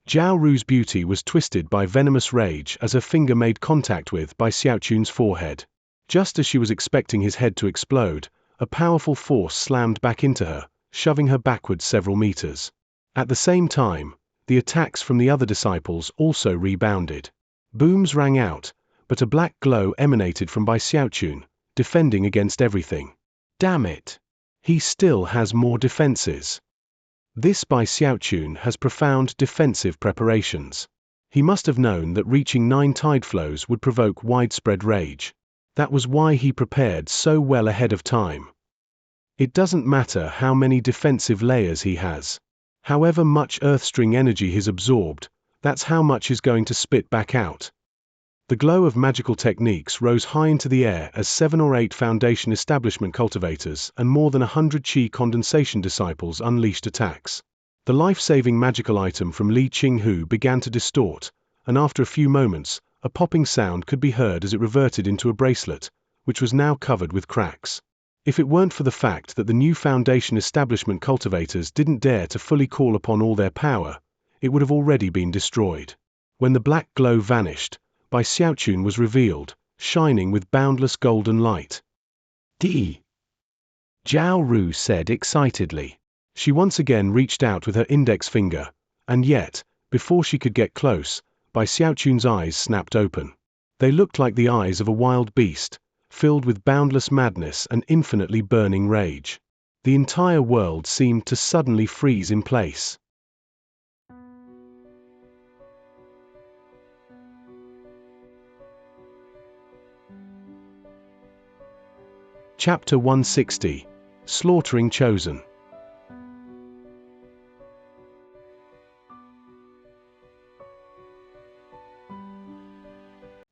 Zhao Ru's beauty was twisted by venomous rage as her finger made contact with Bai Xiaochun's forehead. Just as she was expecting his head to explode, a powerful force slammed back into her, shoving her backwards several meters. At the same time, the attacks from the other disciples also rebounded. Booms rang out, but a black glow emanated from Bai Xiaochun, defending against everything. Damn it! He still has more defenses. This Bai Xiaochun has profound defensive preparations. He must have known that reaching 9 Tideflows would provoke widespread rage. That was why he prepared so well ahead of time. It doesn't matter how many defensive layers he has. However much Earthstring energy he's absorbed, that's how much he's going to spit back out. The glow of magical techniques rose high into the air as 7 or 8 Foundation establishment cultivators and more than 100 Qi condensation disciples unleashed attacks. The life-saving magical item from Li Qinghu began to distort, and after a few moments, a popping sound could be heard as it reverted into a bracelet, which was now covered with cracks. If it weren't for the fact that the new Foundation establishment cultivators didn't dare to fully call upon all their power, it would have already been destroyed. When the black glow vanished, Bai Xiaochun was revealed, shining with boundless golden light. D. Zhao Ru said excitedly. She once again reached out with her index finger, and yet, before she could get close, Bai Xiaochun's eyes snapped open. They looked like the eyes of a wild beast, filled with boundless madness and infinitely burning rage. The entire world seemed to suddenly freeze in place. Chapter 160. Slaughtering Chosen.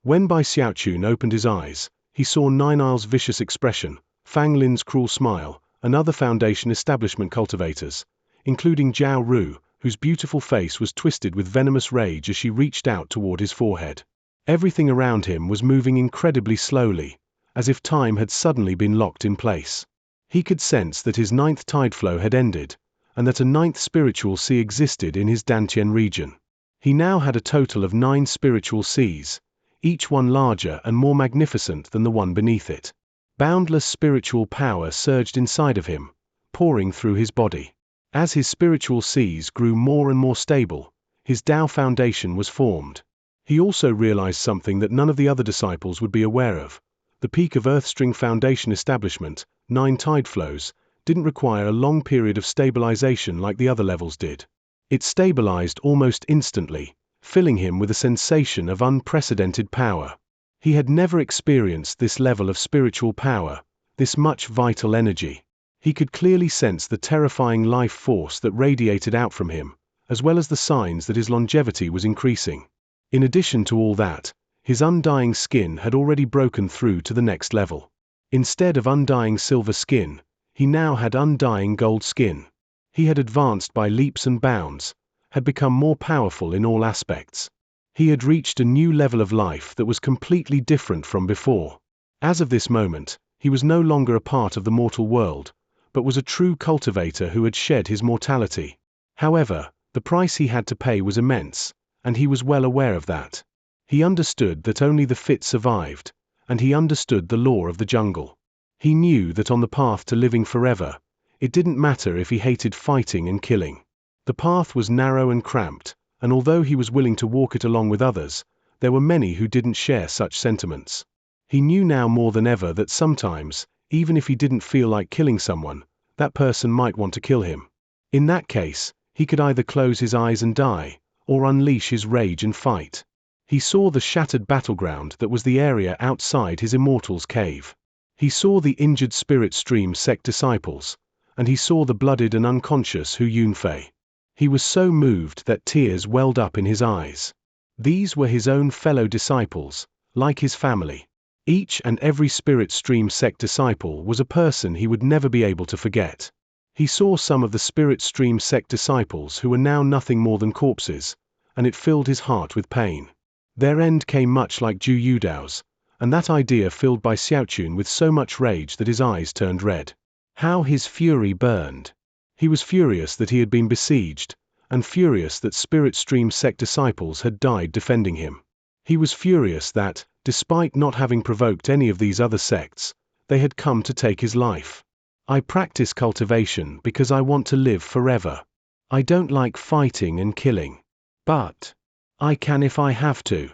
When Bai Xiaochun opened his eyes, he saw Nine Isles' vicious expression, Fang Lin's cruel smile, and other Foundation establishment cultivators, including Zhao Ru, whose beautiful face was twisted with venomous rage as she reached out toward his forehead. Everything around him was moving incredibly slowly, as if time had suddenly been locked in place. He could sense that his 9th Tideflow had ended, and that a 9th spiritual sea existed in his Dantian region. He now had a total of 9 spiritual seas, each one larger and more magnificent than the one beneath it. Boundless spiritual power surged inside of him, pouring through his body. As his spiritual seas grew more and more stable, his Tao foundation was formed. He also realized something that none of the other disciples would be aware of. The peak of Earthstring Foundation establishment, 9 Tideflows, didn't require a long period of stabilization like the other levels did. It stabilized almost instantly, filling him with a sensation of unprecedented power. He had never experienced this level of spiritual power, this much vital energy. He could clearly sense the terrifying life force that radiated out from him, as well as the signs that his longevity was increasing. In addition to all that, his undying skin had already broken through to the next level. Instead of undying silver skin, he now had undying gold skin. He had advanced by leaps and bounds, had become more powerful in all aspects. He had reached a new level of life that was completely different from before. As of this moment, he was no longer a part of the mortal world, but was a true cultivator who had shed his mortality. However, the price he had to pay was immense, and he was well aware of that. He understood that only the fit survived, and he understood the law of the jungle. He knew that on the path to living forever, it didn't matter if he hated fighting and killing. The path was narrow and cramped, and although he was willing to walk it along with others, there were many who didn't share such sentiments. He knew now more than ever that sometimes, even if he didn't feel like killing someone, that person might want to kill him. In that case, he could either close his eyes and die, or unleash his rage and fight. He saw the shattered battleground that was the area outside his immortal's cave. He saw the injured spirit stream sect disciples, and he saw the blooded and unconscious Hu Yunfei. He was so moved that tears welled up in his eyes. These were his own fellow disciples, like his family. Each and every spirit stream sect disciple was a person he would never be able to forget. He saw some of the spirit stream sect disciples who were now nothing more than corpses, and it filled his heart with pain. Their end came much like Zhu Yudao's, and that idea filled by Xiaochun with so much rage that his eyes turned red. How his fury burned! He was furious that he had been besieged, and furious that spirit stream sect disciples had died defending him. He was furious that, despite not having provoked any of these other sects, they had come to take his life. I practice cultivation because I want to live forever. I don't like fighting and killing. But I can if I have to.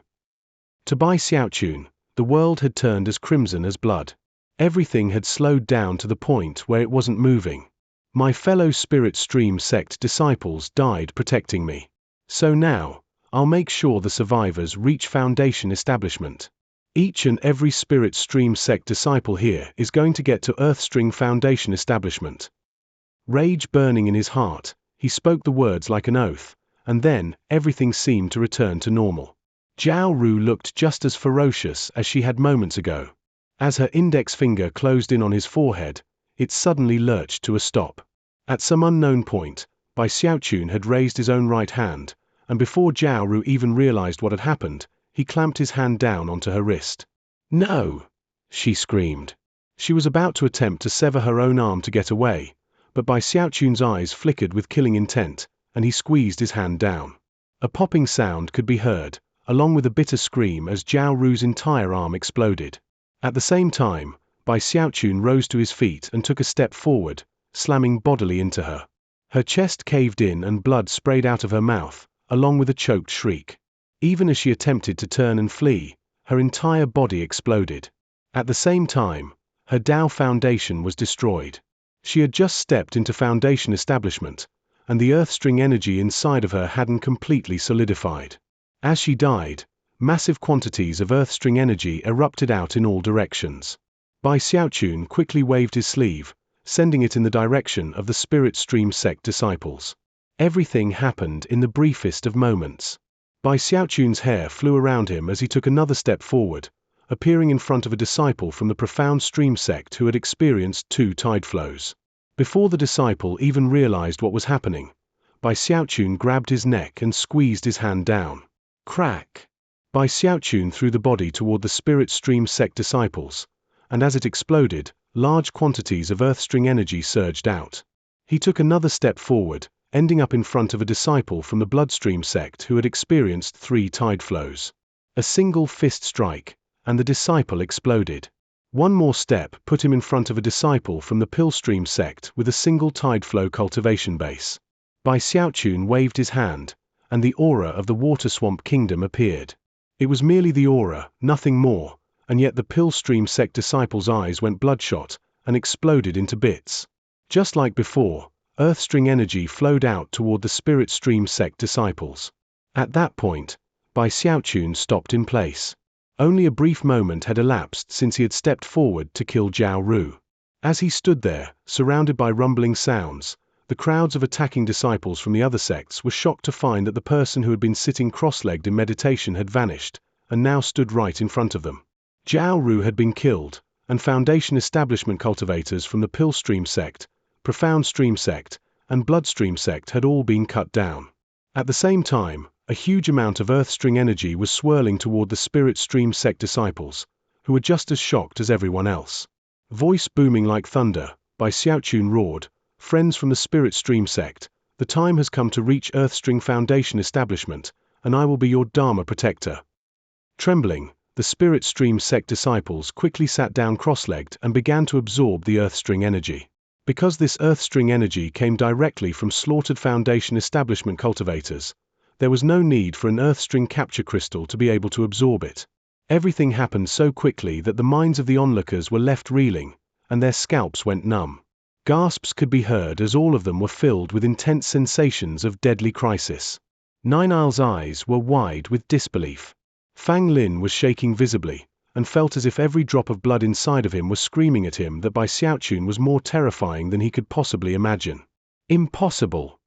To Bai Xiaochun, the world had turned as crimson as blood. Everything had slowed down to the point where it wasn't moving. My fellow spirit stream sect disciples died protecting me. So now, I'll make sure the survivors reach Foundation establishment. Each and every spirit stream sect disciple here is going to get to Earthstring Foundation establishment. Rage burning in his heart, he spoke the words like an oath, and then, everything seemed to return to normal. Zhao Ru looked just as ferocious as she had moments ago. As her index finger closed in on his forehead, it suddenly lurched to a stop. At some unknown point, Bai Xiaochun had raised his own right hand, and before Zhao Ru even realized what had happened, he clamped his hand down onto her wrist. "No!" she screamed. She was about to attempt to sever her own arm to get away, but Bai Xiaochun's eyes flickered with killing intent, and he squeezed his hand down. A popping sound could be heard, along with a bitter scream as Zhao Ru's entire arm exploded. At the same time, Bai Xiaochun rose to his feet and took a step forward, slamming bodily into her. Her chest caved in and blood sprayed out of her mouth, along with a choked shriek. Even as she attempted to turn and flee, her entire body exploded. At the same time, her Dao Foundation was destroyed. She had just stepped into Foundation establishment, and the Earthstring energy inside of her hadn't completely solidified. As she died, massive quantities of Earthstring energy erupted out in all directions. Bai Xiaochun quickly waved his sleeve, sending it in the direction of the Spirit Stream sect disciples. Everything happened in the briefest of moments. Bai Xiaochun's hair flew around him as he took another step forward, appearing in front of a disciple from the Profound Stream sect who had experienced 2 tide flows. Before the disciple even realized what was happening, Bai Xiaochun grabbed his neck and squeezed his hand down. Crack! Bai Xiaochun threw the body toward the Spirit Stream sect disciples, and as it exploded, large quantities of Earthstring energy surged out. He took another step forward, ending up in front of a disciple from the Bloodstream sect who had experienced 3 tide flows. A single fist strike, and the disciple exploded. One more step put him in front of a disciple from the Pillstream sect with a single tide flow cultivation base. Bai Xiaochun waved his hand, and the aura of the Water Swamp Kingdom appeared. It was merely the aura, nothing more, and yet the Pillstream sect disciple's eyes went bloodshot and exploded into bits. Just like before, earth string energy flowed out toward the spirit stream sect disciples. At that point, Bai Xiaochun stopped in place. Only a brief moment had elapsed since he had stepped forward to kill Zhao Ru. As he stood there, surrounded by rumbling sounds, the crowds of attacking disciples from the other sects were shocked to find that the person who had been sitting cross-legged in meditation had vanished, and now stood right in front of them. Zhao Ru had been killed, and Foundation establishment cultivators from the Pill Stream sect, Profound Stream sect, and Bloodstream sect had all been cut down. At the same time, a huge amount of earth string energy was swirling toward the Spirit Stream sect disciples, who were just as shocked as everyone else. Voice booming like thunder, Bai Xiaochun roared, "Friends from the Spirit Stream sect, the time has come to reach Earthstring Foundation establishment, and I will be your Dharma protector." Trembling, the Spirit Stream sect disciples quickly sat down cross-legged and began to absorb the Earthstring energy. Because this Earthstring energy came directly from slaughtered Foundation establishment cultivators, there was no need for an Earthstring capture crystal to be able to absorb it. Everything happened so quickly that the minds of the onlookers were left reeling, and their scalps went numb. Gasps could be heard as all of them were filled with intense sensations of deadly crisis. Nine Isle's eyes were wide with disbelief. Fang Lin was shaking visibly, and felt as if every drop of blood inside of him was screaming at him that Bai Xiaochun was more terrifying than he could possibly imagine. Impossible!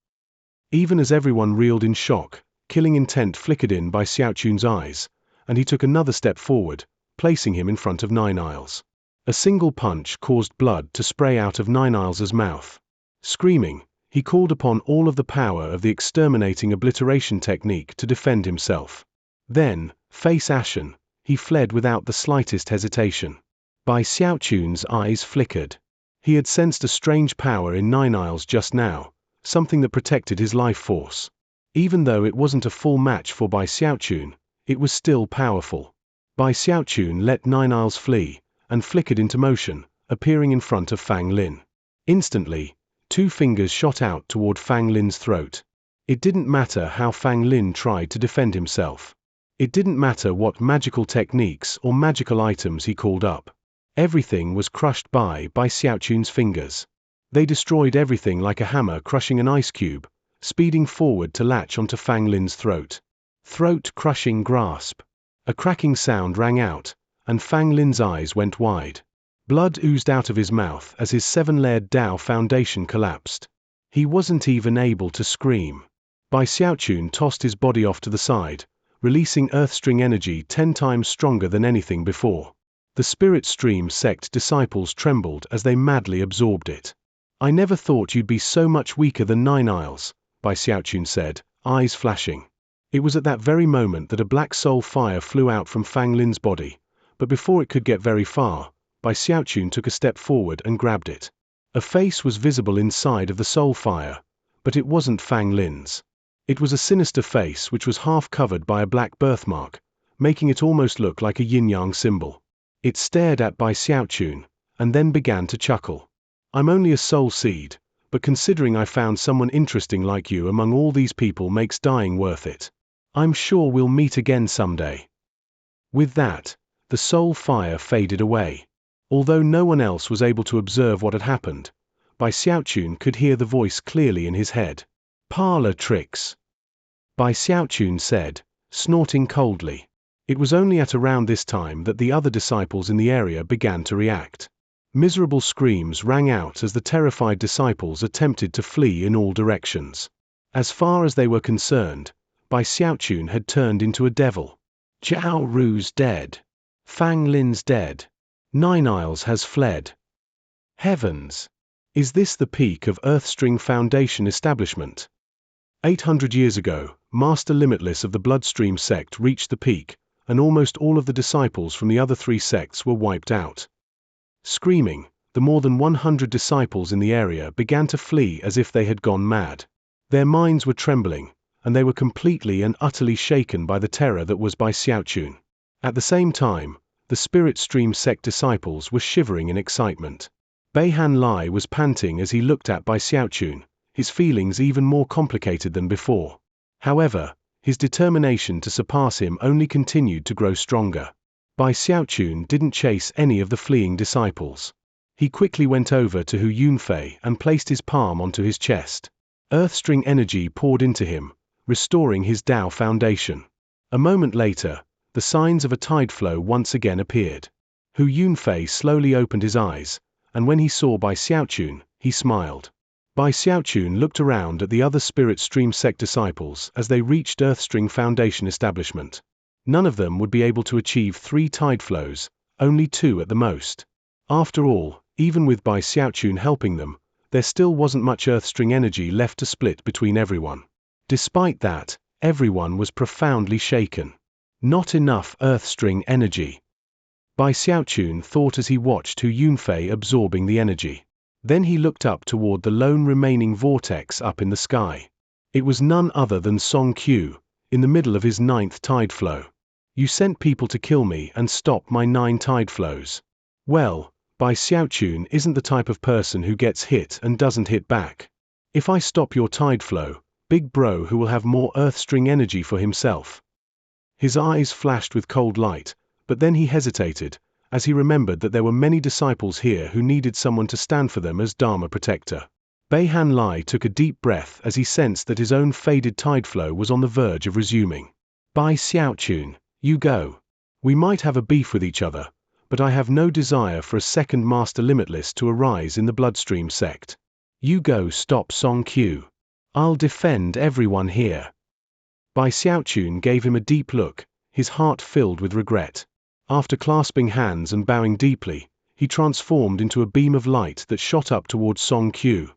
Even as everyone reeled in shock, killing intent flickered in Bai Xiaochun's eyes, and he took another step forward, placing him in front of Nine Isles. A single punch caused blood to spray out of Nine Isles' mouth. Screaming, he called upon all of the power of the exterminating obliteration technique to defend himself. Then, face ashen, he fled without the slightest hesitation. Bai Xiaochun's eyes flickered. He had sensed a strange power in Nine Isles just now, something that protected his life force. Even though it wasn't a full match for Bai Xiaochun, it was still powerful. Bai Xiaochun let Nine Isles flee, and flickered into motion, appearing in front of Fang Lin. Instantly, two fingers shot out toward Fang Lin's throat. It didn't matter how Fang Lin tried to defend himself. It didn't matter what magical techniques or magical items he called up. Everything was crushed by Bai Xiaochun's fingers. They destroyed everything like a hammer crushing an ice cube, speeding forward to latch onto Fang Lin's throat. Throat-crushing grasp. A cracking sound rang out, and Fang Lin's eyes went wide. Blood oozed out of his mouth as his seven-layered Dao foundation collapsed. He wasn't even able to scream. Bai Xiaochun tossed his body off to the side, releasing Earthstring energy 10 times stronger than anything before. The Spirit Stream sect disciples trembled as they madly absorbed it. "I never thought you'd be so much weaker than Nine Isles," Bai Xiaochun said, eyes flashing. It was at that very moment that a black soul fire flew out from Fang Lin's body, but before it could get very far, Bai Xiaochun took a step forward and grabbed it. A face was visible inside of the soul fire, but it wasn't Fang Lin's. It was a sinister face which was half covered by a black birthmark, making it almost look like a yin-yang symbol. It stared at Bai Xiaochun, and then began to chuckle. "I'm only a soul seed, but considering I found someone interesting like you among all these people makes dying worth it. I'm sure we'll meet again someday." With that, the soul fire faded away. Although no one else was able to observe what had happened, Bai Xiaochun could hear the voice clearly in his head. "Parlor tricks," Bai Xiaochun said, snorting coldly. It was only at around this time that the other disciples in the area began to react. Miserable screams rang out as the terrified disciples attempted to flee in all directions. As far as they were concerned, Bai Xiaochun had turned into a devil. Zhao Ru's dead. Fang Lin's dead. Nine Isles has fled. Heavens! Is this the peak of Earthstring Foundation establishment? 800 years ago, Master Limitless of the Bloodstream sect reached the peak, and almost all of the disciples from the other three sects were wiped out. Screaming, the more than 100 disciples in the area began to flee as if they had gone mad. Their minds were trembling, and they were completely and utterly shaken by the terror that was Bai Xiaochun. At the same time, the Spirit Stream sect disciples were shivering in excitement. Beihan Lai was panting as he looked at Bai Xiaochun, his feelings even more complicated than before. However, his determination to surpass him only continued to grow stronger. Bai Xiaochun didn't chase any of the fleeing disciples. He quickly went over to Hu Yunfei and placed his palm onto his chest. Earth-string energy poured into him, restoring his Tao foundation. A moment later, the signs of a tide flow once again appeared. Hu Yunfei slowly opened his eyes, and when he saw Bai Xiaochun, he smiled. Bai Xiaochun looked around at the other Spirit Stream sect disciples as they reached Earthstring Foundation establishment. None of them would be able to achieve 3 tide flows, only 2 at the most. After all, even with Bai Xiaochun helping them, there still wasn't much Earthstring energy left to split between everyone. Despite that, everyone was profoundly shaken. Not enough Earthstring energy. Bai Xiaochun thought as he watched Hu Yunfei absorbing the energy. Then he looked up toward the lone remaining vortex up in the sky. It was none other than Song Qiu, in the middle of his 9th tide flow. You sent people to kill me and stop my 9 tide flows. Well, Bai Xiaochun isn't the type of person who gets hit and doesn't hit back. If I stop your tide flow, big bro who will have more Earthstring energy for himself. His eyes flashed with cold light, but then he hesitated, as he remembered that there were many disciples here who needed someone to stand for them as Dharma protector. Beihan Lai took a deep breath as he sensed that his own faded tide flow was on the verge of resuming. Bai Xiaochun, you go. We might have a beef with each other, but I have no desire for a second Master Limitless to arise in the Bloodstream sect. You go stop Song Qiu. I'll defend everyone here. Bai Xiaochun gave him a deep look, his heart filled with regret. After clasping hands and bowing deeply, he transformed into a beam of light that shot up towards Song Qiu.